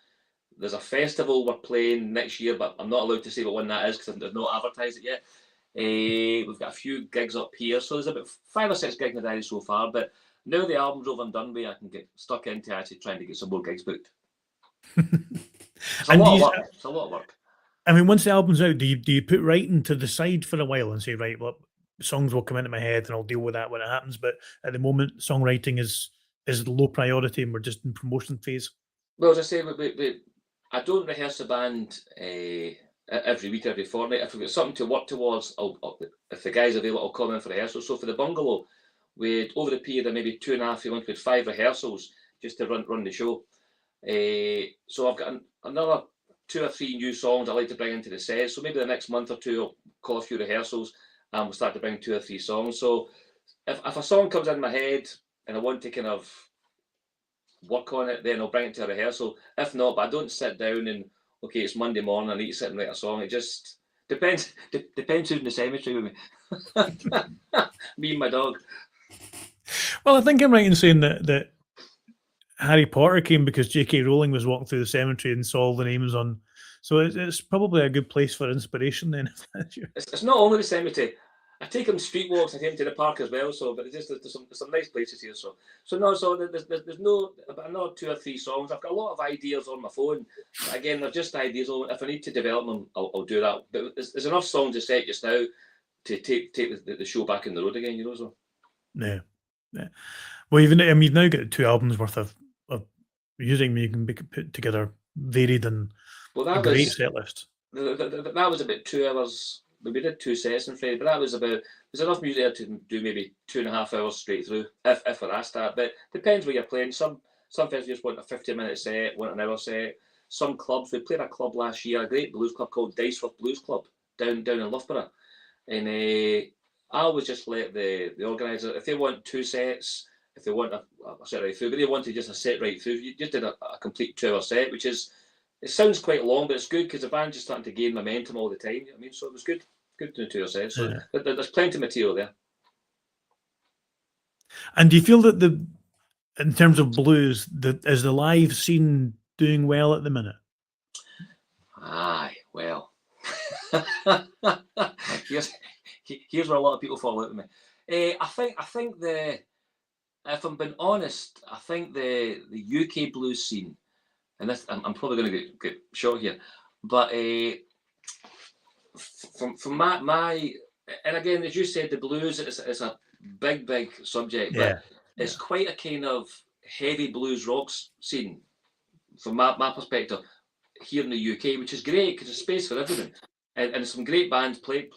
There's a festival we're playing next year, but I'm not allowed to say what one that is because I've not advertised it yet. We've got a few gigs up here, so there's about 5 or 6 gigs in the diary so far, but now the album's over and done with, I can get stuck into actually trying to get some more gigs booked. It's a lot of work. I mean, once the album's out, do you put writing to the side for a while and say, right, well, songs will come into my head and I'll deal with that when it happens, but at the moment songwriting is low priority and we're just in promotion phase? Well, as I say, I don't rehearse the band every week, every fortnight. If we've got something to work towards, if the guy's available, I'll call in for rehearsals. So for the bungalow, over the period of maybe 2.5 months, we had 5 rehearsals just to run the show. So I've got another 2 or 3 new songs I like to bring into the set. So maybe the next month or 2, I'll call a few rehearsals and we'll start to bring 2 or 3 songs. So if a song comes in my head and I want to kind of work on it, then I'll bring it to a rehearsal. If not, but I don't sit down and okay, it's Monday morning, I need to sit and write a song. It just depends who's in the cemetery with me. Me and my dog. Well, I think I'm right in saying that Harry Potter came because J.K. Rowling was walking through the cemetery and saw all the names on. So it's probably a good place for inspiration then. It's not only the cemetery. I take them street walks. I take them to the park as well. So, but there's some nice places here. So there's no another 2 or 3 songs. I've got a lot of ideas on my phone. But again, they're just ideas. If I need to develop them, I'll do that. But there's enough songs to set just now. take the show back on the road again, you know. So Yeah. Well, even you've now got 2 albums worth of music you can put together, varied and well, a that great was set list. that was about 2 hours. We did 2 sets on Friday, but that was about, there's enough music there to do maybe 2.5 hours straight through, if we're asked that. But depends where you're playing. Some festivals just want a 50-minute set, want an hour set. Some clubs, we played a club last year, a great blues club called Diceworth Blues Club down in Loughborough, and I always just let the organizer, if they want 2 sets, if they want a set right through, but they wanted just a set right through, you just did a complete 2-hour set, which is, it sounds quite long, but it's good because the band's just starting to gain momentum all the time. You know what I mean? So it was good doing 2-hour sets. So there's plenty of material there. And do you feel that in terms of blues, is the live scene doing well at the minute? Aye, well, here's where a lot of people fall out with me. I think if I'm being honest, I think the UK blues scene, and this, I'm probably going to get shot here, but from my, and again, as you said, the blues is a big subject, but it's quite a kind of heavy blues rock scene from my perspective here in the UK, which is great because there's space for everything, and some great bands playing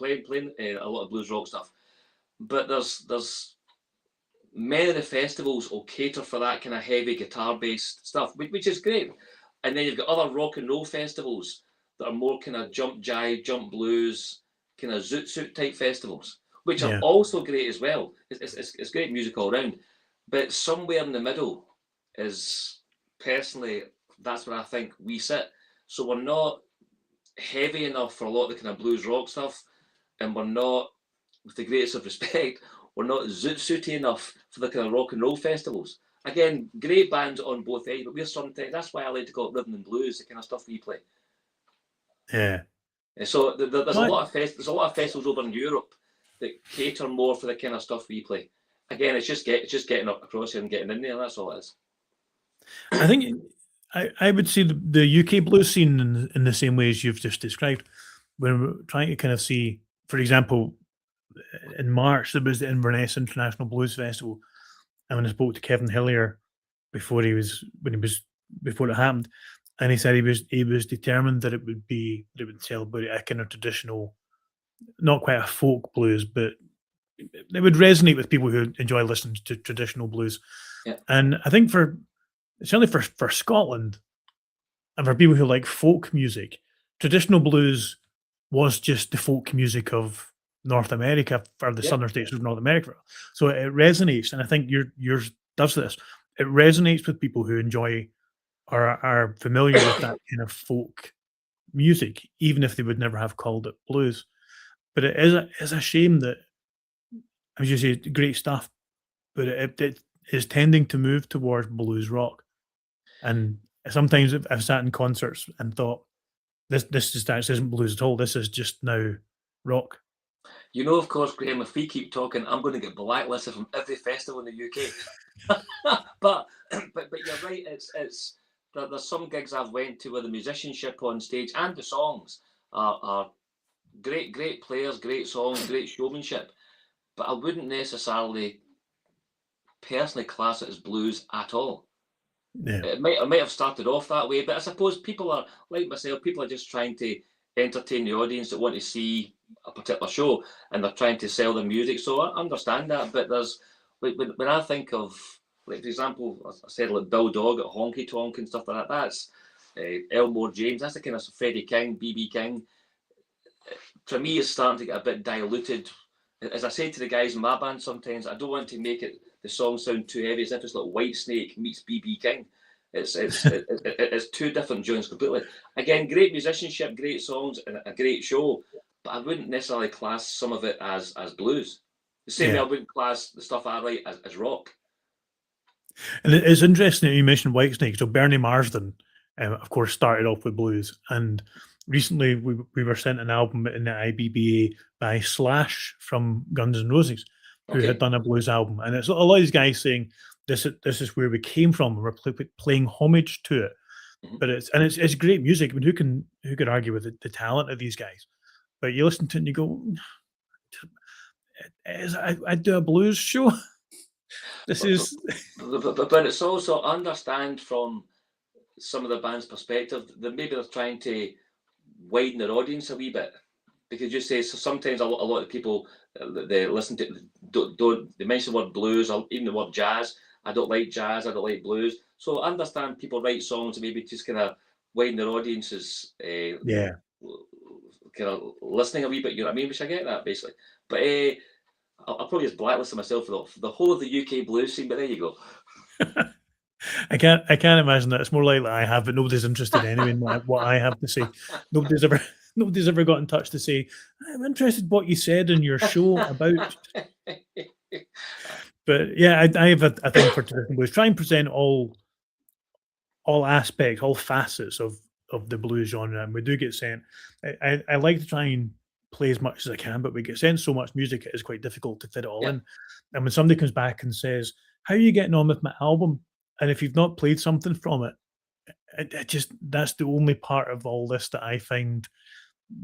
a lot of blues rock stuff. But there's many of the festivals will cater for that kind of heavy guitar based stuff, which is great. And then you've got other rock and roll festivals that are more kind of jump jive, jump blues, kind of zoot suit type festivals, which are also great as well. It's great music all around. But somewhere in the middle is, personally, that's where I think we sit. So we're not heavy enough for a lot of the kind of blues rock stuff, and we're not, with the greatest of respect, we're not zoot suity enough for the kind of rock and roll festivals. Again, great bands on both ends, but we're sometimes, that's why I like to call it rhythm and blues, the kind of stuff we play. Yeah. So there's a lot of festivals over in Europe that cater more for the kind of stuff we play. Again, it's just getting up across here and getting in there. That's all it is. I think I would see the UK blues scene in the same way as you've just described. When we're trying to kind of see, for example, in March there was the Inverness International Blues Festival, and when I spoke to Kevin Hillier before it happened, and he said he was determined that it would celebrate a kind of traditional, not quite a folk blues, but it would resonate with people who enjoy listening to traditional blues. Yeah. And I think certainly for Scotland and for people who like folk music, traditional blues was just the folk music of North America, for the southern states of North America. So it resonates, and I think yours does this. It resonates with people who enjoy or are familiar with that kind of folk music, even if they would never have called it blues. But it is a shame that, as you say, great stuff, but it is tending to move towards blues rock. And sometimes I've sat in concerts and thought, this isn't blues at all. This is just now rock. You know, of course, Graham, if we keep talking, I'm going to get blacklisted from every festival in the UK. but you're right. There's some gigs I've went to where the musicianship on stage and the songs are great players, great songs, great showmanship. But I wouldn't necessarily personally class it as blues at all. Yeah. It might have started off that way, but I suppose people are, like myself, people are just trying to entertain the audience that want to see a particular show, and they're trying to sell their music. So I understand that, but there's, when I think of, like, for example, I said like Bill Dog at Honky Tonk and stuff like that, that's Elmore James, that's the kind of Freddie King, BB King. For me, it's starting to get a bit diluted. As I say to the guys in my band sometimes, I don't want to make the song sound too heavy, as if it's like Whitesnake meets BB King. It's two different joints completely. Again, great musicianship, great songs, and a great show, but I wouldn't necessarily class some of it as blues. The same way I wouldn't class the stuff I write as rock. And it's interesting that you mentioned Whitesnake. So Bernie Marsden, of course, started off with blues, and recently we were sent an album in the IBBA by Slash from Guns N' Roses, who had done a blues album, and it's a lot of these guys saying this is where we came from. We're playing homage to it, but it's great music. I mean, who could argue with the talent of these guys? But you listen to it and you go, I do a blues show. This is but it's also understand from some of the band's perspective that maybe they're trying to widen their audience a wee bit, because you say so sometimes a lot of people they listen to don't they mention the word blues or even the word jazz. I don't like jazz. I don't like blues. So I understand people write songs and maybe just kind of widen their audiences. Yeah. Kind of listening a wee bit. You know what I mean? Which I get that basically. But I'll probably just blacklisted myself for the whole of the UK blues scene. But there you go. I can't imagine that. It's more likely I have, but nobody's interested anyway in what I have to say. Nobody's ever got in touch to say, I'm interested in what you said in your show about. But yeah, I have a thing for traditional blues. Try and present all aspects, all facets of the blues genre, and we do get sent. I like to try and play as much as I can, but we get sent so much music it is quite difficult to fit it all in. And when somebody comes back and says, "How are you getting on with my album?" and if you've not played something from it just that's the only part of all this that I find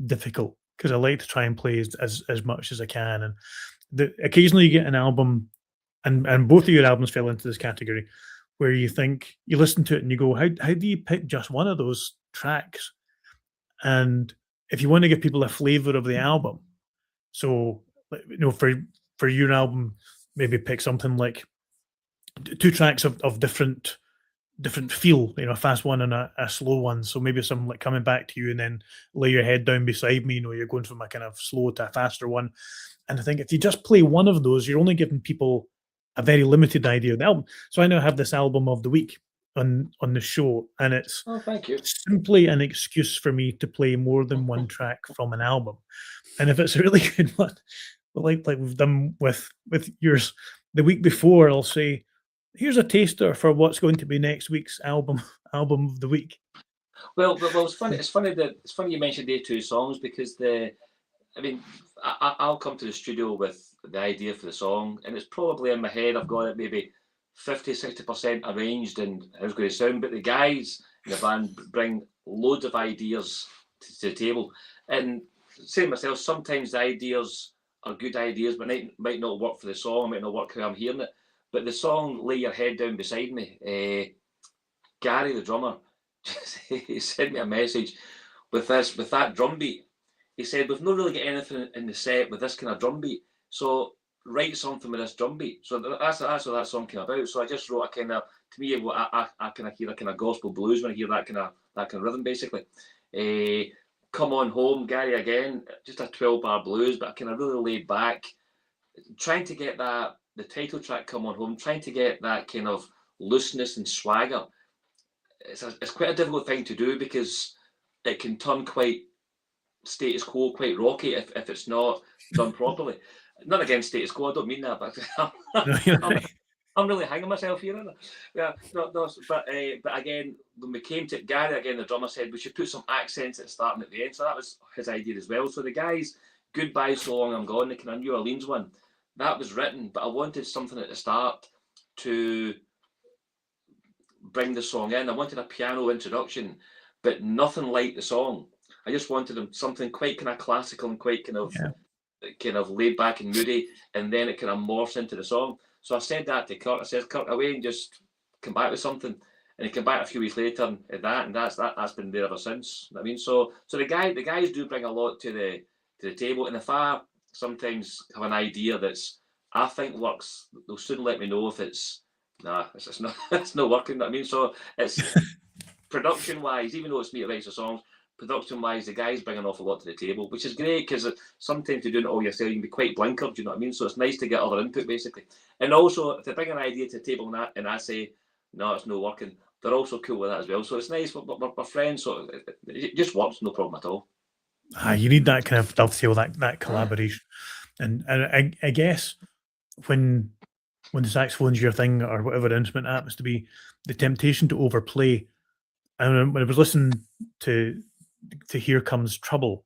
difficult, because I like to try and play as much as I can. And occasionally you get an album, and both of your albums fell into this category, where you think you listen to it and you go, how do you pick just one of those tracks? And if you want to give people a flavor of the album, so for your album, maybe pick something like two tracks of different feel, a fast one and a slow one. So maybe something like Coming Back to You and then Lay Your Head Down Beside Me, you're going from a kind of slow to a faster one. And I think if you just play one of those, you're only giving people a very limited idea of the album. So I now have this album of the week on the show, and it's thank you. Simply an excuse for me to play more than one track from an album. And if it's a really good one, like we've done with yours the week before, I'll say, here's a taster for what's going to be next week's album of the week. Well, it's funny. It's funny you mentioned the two songs, because I'll come to the studio with the idea for the song, and it's probably in my head. I've got it maybe 50-60% arranged and how it's going to sound. But the guys in the band bring loads of ideas to the table, and saying myself, sometimes the ideas are good ideas, but might not work for the song. Might not work how I'm hearing it. But the song "Lay Your Head Down Beside Me," Gary, the drummer, he sent me a message with that drum beat. He said, "We've not really got anything in the set with this kind of drum beat, so write something with this drum beat." So that's what that song came about. So I just wrote a kind of, to me, I kind of hear a kind of gospel blues when I hear that kind of rhythm, basically. Come On Home, Gary again, just a 12-bar blues, but kind of really laid back, trying to get that. The title track, Come On Home, trying to get that kind of looseness and swagger. It's quite a difficult thing to do, because it can turn quite status quo, quite rocky if it's not done properly. Not against status quo, I don't mean that, but I'm really hanging myself here. Yeah, but again, when we came to it, Gary, again, the drummer, said we should put some accents at the start and at the end. So that was his idea as well. So the guys, Goodbye So Long I'm Gone, the kind of New Orleans one, that was written, but I wanted something at the start to bring the song in. I wanted a piano introduction, but nothing like the song. I just wanted something quite kind of classical and quite kind of laid back and moody, and then it kind of morphs into the song. So I said that to Kurt. I said, "Kurt, away and just come back with something." And he came back a few weeks later, and that's been there ever since. I mean, so the guys do bring a lot to the table, and if I sometimes have an idea that's I think works, they'll soon let me know if it's not it's not working. I mean, so it's production wise, even though it's me that writes the songs, production wise, the guys bring an awful lot to the table, which is great, because sometimes you're doing it all yourself, you can be quite blinkered, you know what I mean? So it's nice to get other input, basically. And also, if they bring an idea to the table and I say, no, it's not working, they're also cool with that as well. So it's nice, we're friends, so it just works, no problem at all. You need that kind of dovetail, that collaboration. And I guess when the saxophone's your thing, or whatever instrument it happens to be, the temptation to overplay. And when I was listening to Here Comes Trouble,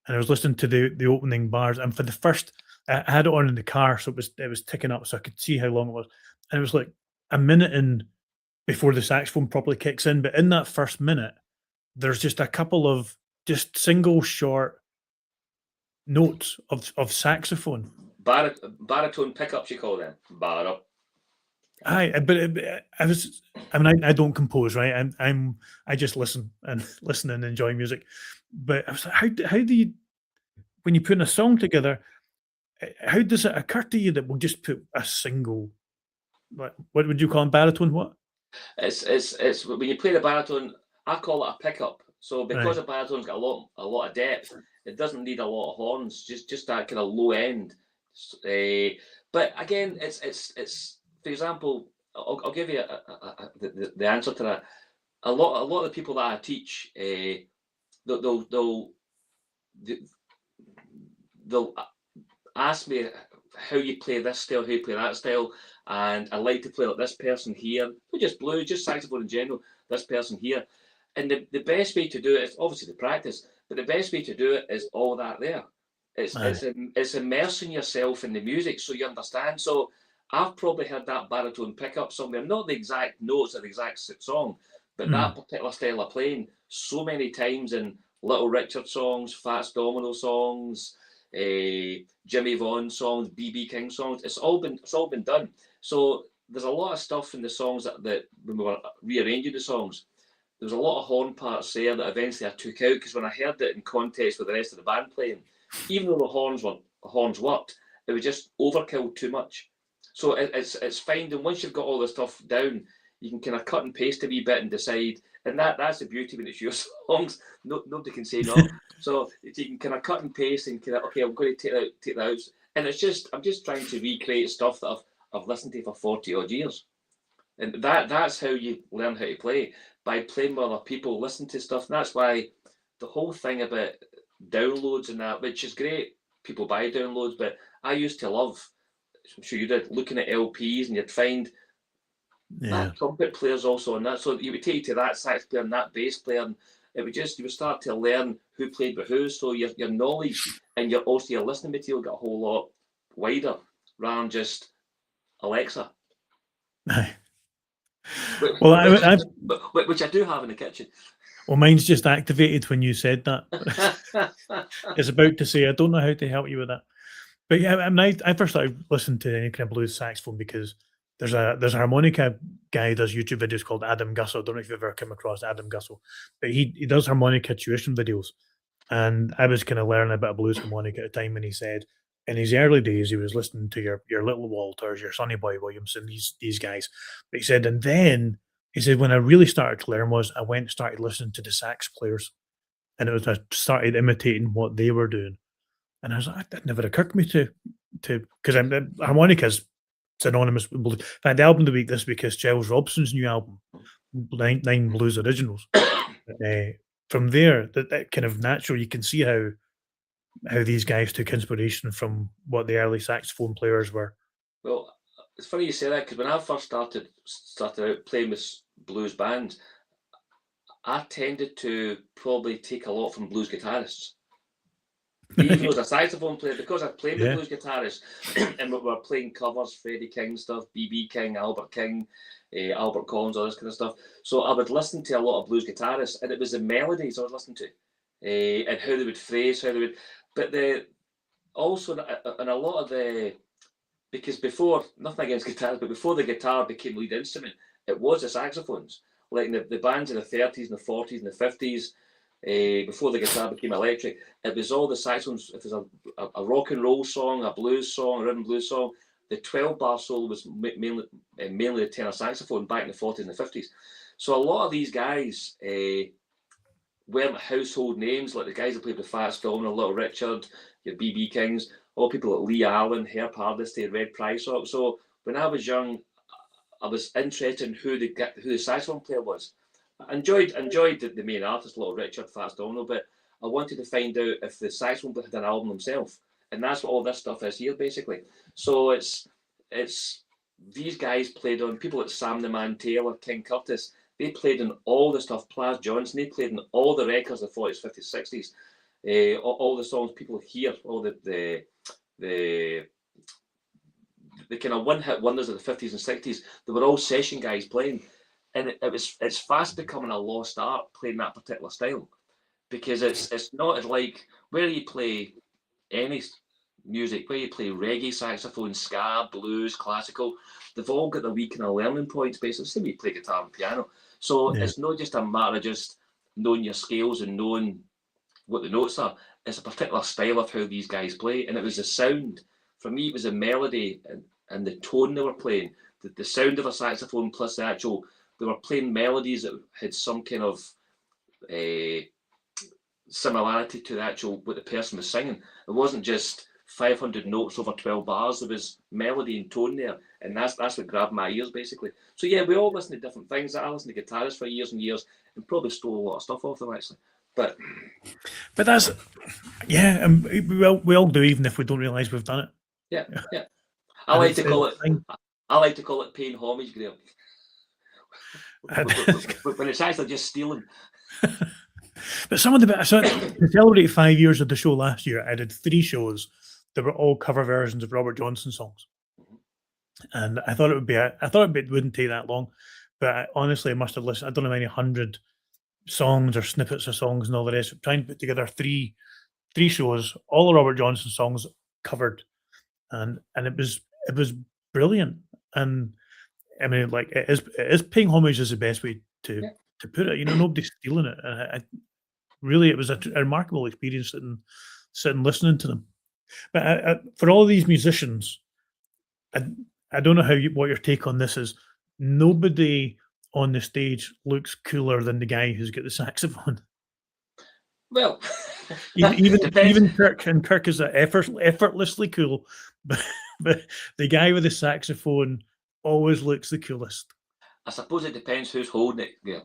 and I was listening to the opening bars, and for the first, I had it on in the car, so it was ticking up, so I could see how long it was, and it was like a minute in before the saxophone properly kicks in. But in that first minute, there's just a couple of just single short notes of saxophone, baritone pickups, you call them. I don't compose, right? I just listen and enjoy music. But I was like, how do you, when you put a song together, how does it occur to you that we'll just put a single, what would you call it, baritone? What? It's when you play the baritone, I call it a pickup. So because Right. a baritone's got a lot of depth, it doesn't need a lot of horns, just that kind of low end. But again, it's for example, I'll give you the answer to that. A lot of the people that I teach, they'll ask me how you play this style, how you play that style, and I like to play like this person here, not just blues, just saxophone in general, this person here. And the best way to do it is obviously the practice, but the best way to do it is all that there. It's immersing yourself in the music so you understand. So I've probably heard that baritone pickup somewhere, not the exact notes or the exact song, but that particular style of playing so many times in Little Richard songs, Fats Domino songs, Jimmy Vaughan songs, BB King songs. It's all been done. So there's a lot of stuff in the songs that when we were rearranging the songs, there was a lot of horn parts there that eventually I took out because when I heard it in context with the rest of the band playing, even though the horns worked, it was just overkill too much. So it's finding, once you've got all the stuff down, you can kind of cut and paste a wee bit and decide. And that's the beauty when it's your songs. Nobody can say no. So you can kind of cut and paste and kind of, okay, I'm going to take that out. And I'm just trying to recreate stuff that I've listened to for 40 odd years. And that's how you learn how to play, by playing with other people, listen to stuff. And that's why the whole thing about downloads and that, which is great, people buy downloads, but I used to love, I'm sure you did, looking at LPs and you'd find that trumpet player's also on that. So you would take you to that sax player and that bass player, and you would start to learn who played with who. So your knowledge and your listening material got a whole lot wider rather than just Alexa. Which I do have in the kitchen. Well, mine's just activated when you said that. It's about to say, I don't know how to help you with that. But yeah, I mean, I first started listening to any kind of blues saxophone because there's a harmonica guy who does YouTube videos called Adam Gussel. I don't know if you've ever come across Adam Gussel, but he does harmonica tuition videos. And I was kind of learning a bit of blues harmonica at the time, and he said in his early days he was listening to your Little Walters, your Sonny Boy Williamson, these guys. But he said, and then he said when I really started to learn was I went and started listening to the sax players, and I started imitating what they were doing. And I was like, that never occurred to me to because harmonica's synonymous with blues. In fact, the album of the week this week is Giles Robson's new album, Nine Blues Originals. From there, that kind of natural, you can see how these guys took inspiration from what the early saxophone players were. Well, it's funny you say that because when I first started out playing with blues bands, I tended to probably take a lot from blues guitarists. Even though as a saxophone player, because I played with blues guitarists and we were playing covers, Freddie King stuff, BB King, Albert King, Albert Collins, all this kind of stuff. So I would listen to a lot of blues guitarists, and it was the melodies I was listening to, and how they would phrase, but also and a lot of the, because before, nothing against guitars, but before the guitar became lead instrument, it was the saxophones. Like the bands in the 30s and the 40s and the 50s, before the guitar became electric, it was all the saxophones. If there's a rock and roll song, a blues song, a rhythm blues song, the 12-bar solo was mainly the tenor saxophone back in the 40s and the 50s. So a lot of these guys weren't household names, like the guys that played with Fats Domino, Little Richard, your BB Kings, all people like Lee Allen, Herb Hardesty, Red Prysock. So when I was young, I was interested in who the saxophone player was. I enjoyed the main artist, Little Richard, Fats Domino, but I wanted to find out if the saxophone player had an album himself, and that's what all this stuff is here, basically. So it's these guys played on, people like Sam the Man Taylor, King Curtis. They played on all the stuff. Plas Johnson, they played on all the records of the 40s, 50s, 60s. All the songs people hear, all the kind of one-hit wonders of the 50s and 60s. They were all session guys playing. And it's fast becoming a lost art playing that particular style, because it's not like where you play any music, where you play reggae, saxophone, ska, blues, classical, they've all got their wee kind of learning points basically. Same way you play guitar and piano. So it's not just a matter of just knowing your scales and knowing what the notes are. It's a particular style of how these guys play, and it was the sound. For me, it was the melody and the tone they were playing. The sound of a saxophone plus the actual, they were playing melodies that had some kind of similarity to the actual what the person was singing. It wasn't just 500 notes over 12 bars. There was melody and tone there, and that's what grabbed my ears basically. So yeah, we all listen to different things. I listened to guitarists for years and years, and probably stole a lot of stuff off them actually. But that's and we all do, even if we don't realise we've done it. Yeah. I like to call it paying homage, Graham. When it's actually just stealing. But some of to celebrate 5 years of the show last year, I did 3 shows that were all cover versions of Robert Johnson songs, and I thought it wouldn't take that long, but honestly, I must have listened. I don't know how many 100 songs or snippets of songs and all the rest. Trying to put together three shows, all the Robert Johnson songs covered, and it was brilliant. And I mean, like it is paying homage is the best way to put it. You know, nobody's stealing it. Really, it was a remarkable experience sitting listening to them. But for all these musicians, I don't know what your take on this is. Nobody on the stage looks cooler than the guy who's got the saxophone. Well, even Kirk is effortlessly cool, but the guy with the saxophone always looks the coolest. I suppose it depends who's holding it. Yeah.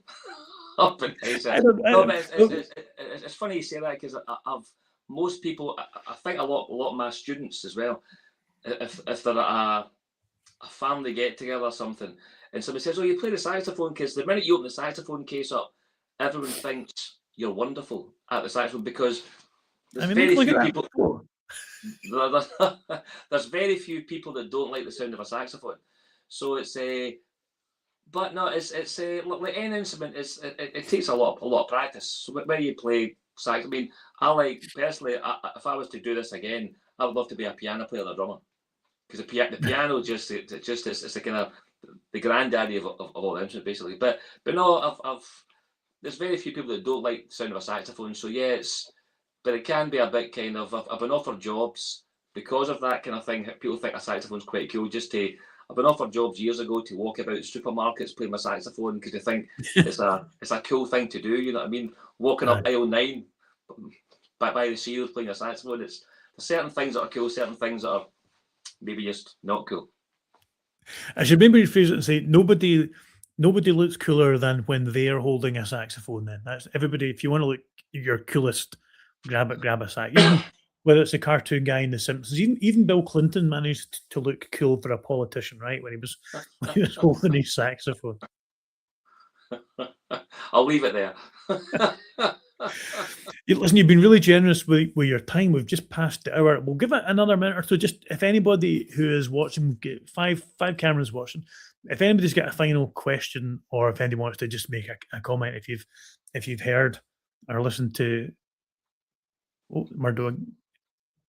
Up and it's funny you say that, because I've most people. I think a lot of my students as well. If they're at a family get together or something, and somebody says, "Oh, you play the saxophone," because the minute you open the saxophone case up, everyone thinks you're wonderful at the saxophone, because there's very few people. There's very few people that don't like the sound of a saxophone. So it's but no, it's like any instrument. It takes a lot of practice. So when you play sax, I mean, I like personally. If I was to do this again, I would love to be a piano player or a drummer, because the piano it's the kind of the granddaddy of all instruments basically. But no, there's very few people that don't like the sound of a saxophone. So yeah, but it can be a bit kind of. I've been offered jobs because of that kind of thing. People think a saxophone's quite cool. I've been offered jobs years ago to walk about supermarkets playing my saxophone, because they think it's a cool thing to do. You know what I mean? Walking up aisle 9 by the cereals playing a saxophone. There's certain things that are cool, certain things that are maybe just not cool. I should maybe rephrase it and say nobody looks cooler than when they're holding a saxophone. Then that's everybody. If you want to look your coolest, grab a sax. Whether it's a cartoon guy in The Simpsons, even Bill Clinton managed to look cool for a politician, right? When he was holding his saxophone. I'll leave it there. Listen, you've been really generous with your time. We've just passed the hour. We'll give it another minute or so. Just if anybody who is watching, get five cameras watching. If anybody's got a final question, or if anybody wants to just make a comment, if you've heard or listened to Murdo.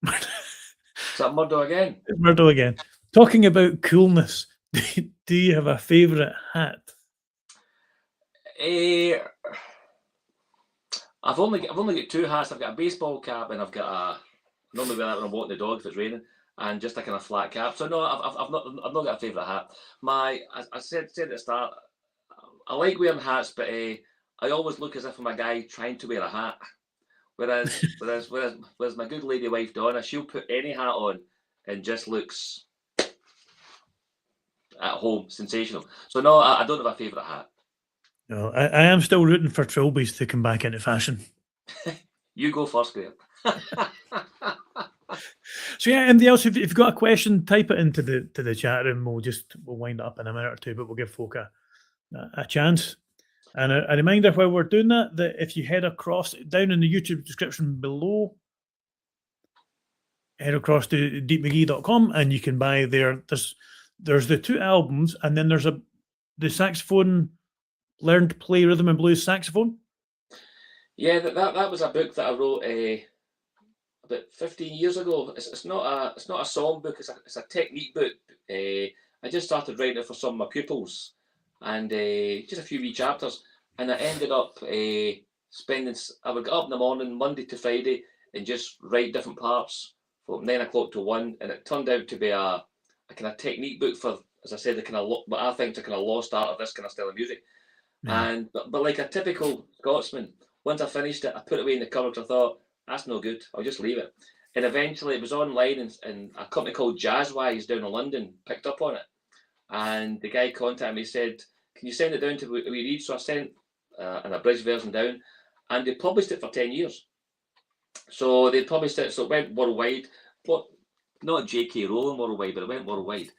Is that Murdo again? It's Murdo again. Talking about coolness, do you have a favourite hat? I've only got 2 hats. I've got a baseball cap, and I've got normally wear that when I'm walking the dog if it's raining, and just a kind of flat cap. So no, I've not got a favourite hat. I said at the start, I like wearing hats, but I always look as if I'm a guy trying to wear a hat. Whereas my good lady wife Donna, she'll put any hat on and just looks at home, sensational. So no, I don't have a favourite hat. No, I am still rooting for trilbies to come back into fashion. You go first, Graham. So yeah, anybody else, if you've got a question, type it into the chat room. We'll wind up in a minute or two, but we'll give folk a chance. And a reminder while we're doing that if you head across down in the YouTube description below, head across to dekemcgee.com and you can buy there. There's the 2 albums, and then there's the saxophone, Learn to Play Rhythm and Blues Saxophone. Yeah, that was a book that I wrote about 15 years ago. It's not a song book. It's a technique book. I just started writing it for some of my pupils, and just a few wee chapters. And I ended up spending. I would get up in the morning, Monday to Friday, and just write different parts from 9 o'clock to 1. And it turned out to be a kind of technique book for, as I said, the kind of what I think is a kind of lost art of this kind of style of music. Yeah. And but like a typical Scotsman, once I finished it, I put it away in the cupboard. I thought, that's no good. I'll just leave it. And eventually, it was online, and a company called Jazzwise down in London picked up on it. And the guy contacted me, said, "Can you send it down to we read?" So I sent an abridged version down, and they published it for 10 years. So they published it, so it went worldwide. But not J.K. Rowling worldwide, but it went worldwide.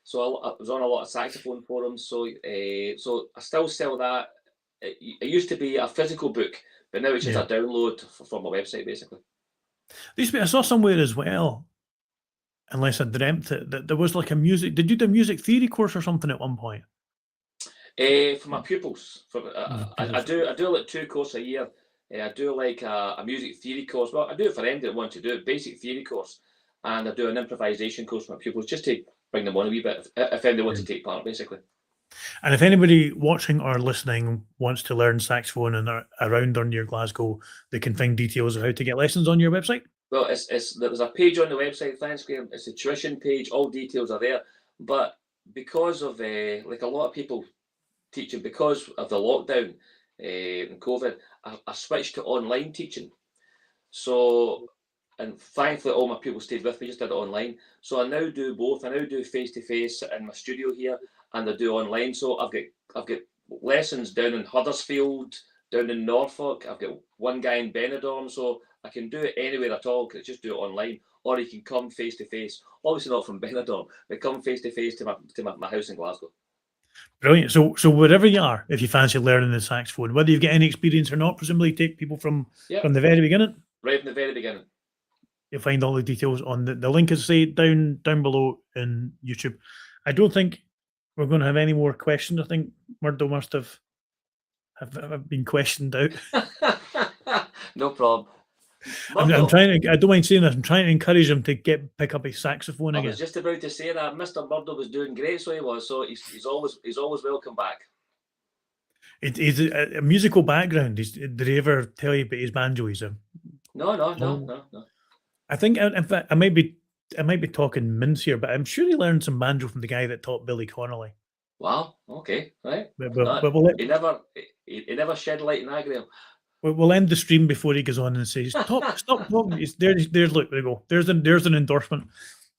So I was on a lot of saxophone forums. So I still sell that. It used to be a physical book, but now it's just a download from my website, basically. I saw somewhere as well, unless I dreamt it, that there was like a music. Did you do a music theory course or something at one point? For my pupils, I do like 2 courses a year. I do like a music theory course. Well, I do it for anyone that wants to do it. Basic theory course, and I do an improvisation course for my pupils, just to bring them on a wee bit if anybody wants to take part, basically. And if anybody watching or listening wants to learn saxophone and are around or near Glasgow, they can find details of how to get lessons on your website. Well, there's a page on the website. Thanks, Graham. It's a tuition page. All details are there. But because of like a lot of people teaching, because of the lockdown and COVID, I switched to online teaching. So, and thankfully all my people stayed with me, just did it online. So I now do both. I now do face-to-face in my studio here, and I do online. So I've got lessons down in Huddersfield, down in Norfolk. I've got one guy in Benidorm. So I can do it anywhere at all, because just do it online. Or you can come face-to-face. Obviously not from Benidorm, but come face-to-face to my house in Glasgow. Brilliant. So wherever you are, if you fancy learning the saxophone, whether you've got any experience or not, presumably take people from the very beginning. Right from the very beginning. You'll find all the details on the link is say down below in YouTube. I don't think we're going to have any more questions. I think Murdo must have been questioned out. No problem. I'm trying to. I don't mind saying this. I'm trying to encourage him to pick up a saxophone again. I was just about to say that Mr. Murdo was doing great, so he was. So he's always welcome back. He's a musical background. Did he ever tell you about his banjo? No. I think in fact I might be talking mince here, but I'm sure he learned some banjo from the guy that taught Billy Connolly. Wow. Okay. Right. But he never shed light on that, Graham. We'll end the stream before he goes on and says, "Stop talking." There's look, there we go. There's an endorsement.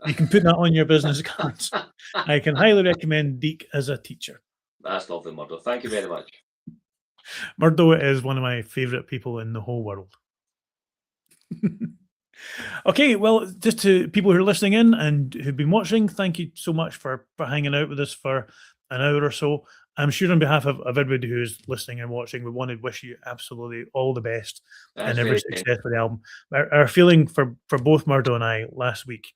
You can put that on your business cards. I can highly recommend Deke as a teacher. That's lovely, Murdo. Thank you very much. Murdo is one of my favourite people in the whole world. Okay, well, just to people who are listening in and who've been watching, thank you so much for hanging out with us for an hour or so. I'm sure on behalf of everybody who's listening and watching, we want to wish you absolutely all the best and every success for the album. Our feeling for both Murdo and I last week,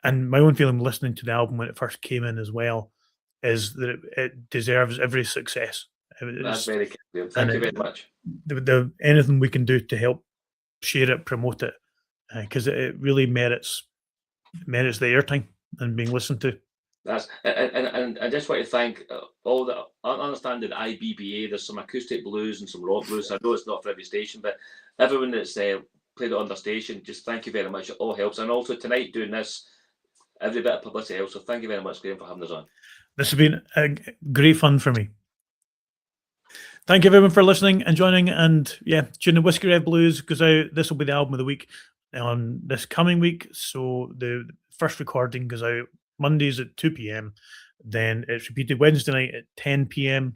and my own feeling listening to the album when it first came in as well, is that it deserves every success. That's very good. Thank you very much. Anything we can do to help share it, promote it, because it really merits the airtime and being listened to. That's and I just want to thank all the. I understand that IBBA, there's some acoustic blues and some rock blues. I know it's not for every station, but everyone that's played it on their station, just thank you very much. It all helps, and also tonight doing this, every bit of publicity helps. So thank you very much, Graham, for having us on. This has been great fun for me. Thank you everyone for listening and joining, and tune in. Whisky Rev Blues goes out. This will be the album of the week on this coming week. So the first recording goes out Mondays at 2 p.m. Then it's repeated Wednesday night at 10 p.m.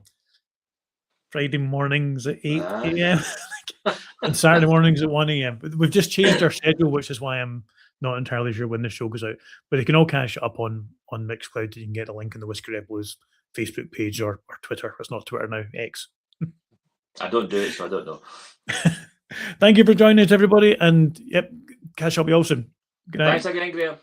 Friday mornings at 8 a.m. and Saturday mornings at 1 a.m. We've just changed our schedule, which is why I'm not entirely sure when the show goes out. But you can all catch it up on Mixcloud. You can get a link on the Whisky Rev Blues Facebook page or Twitter. It's not Twitter now, X. I don't do it, so I don't know. Thank you for joining us, everybody, and catch up with you all soon. Good night. Thanks again, Graham.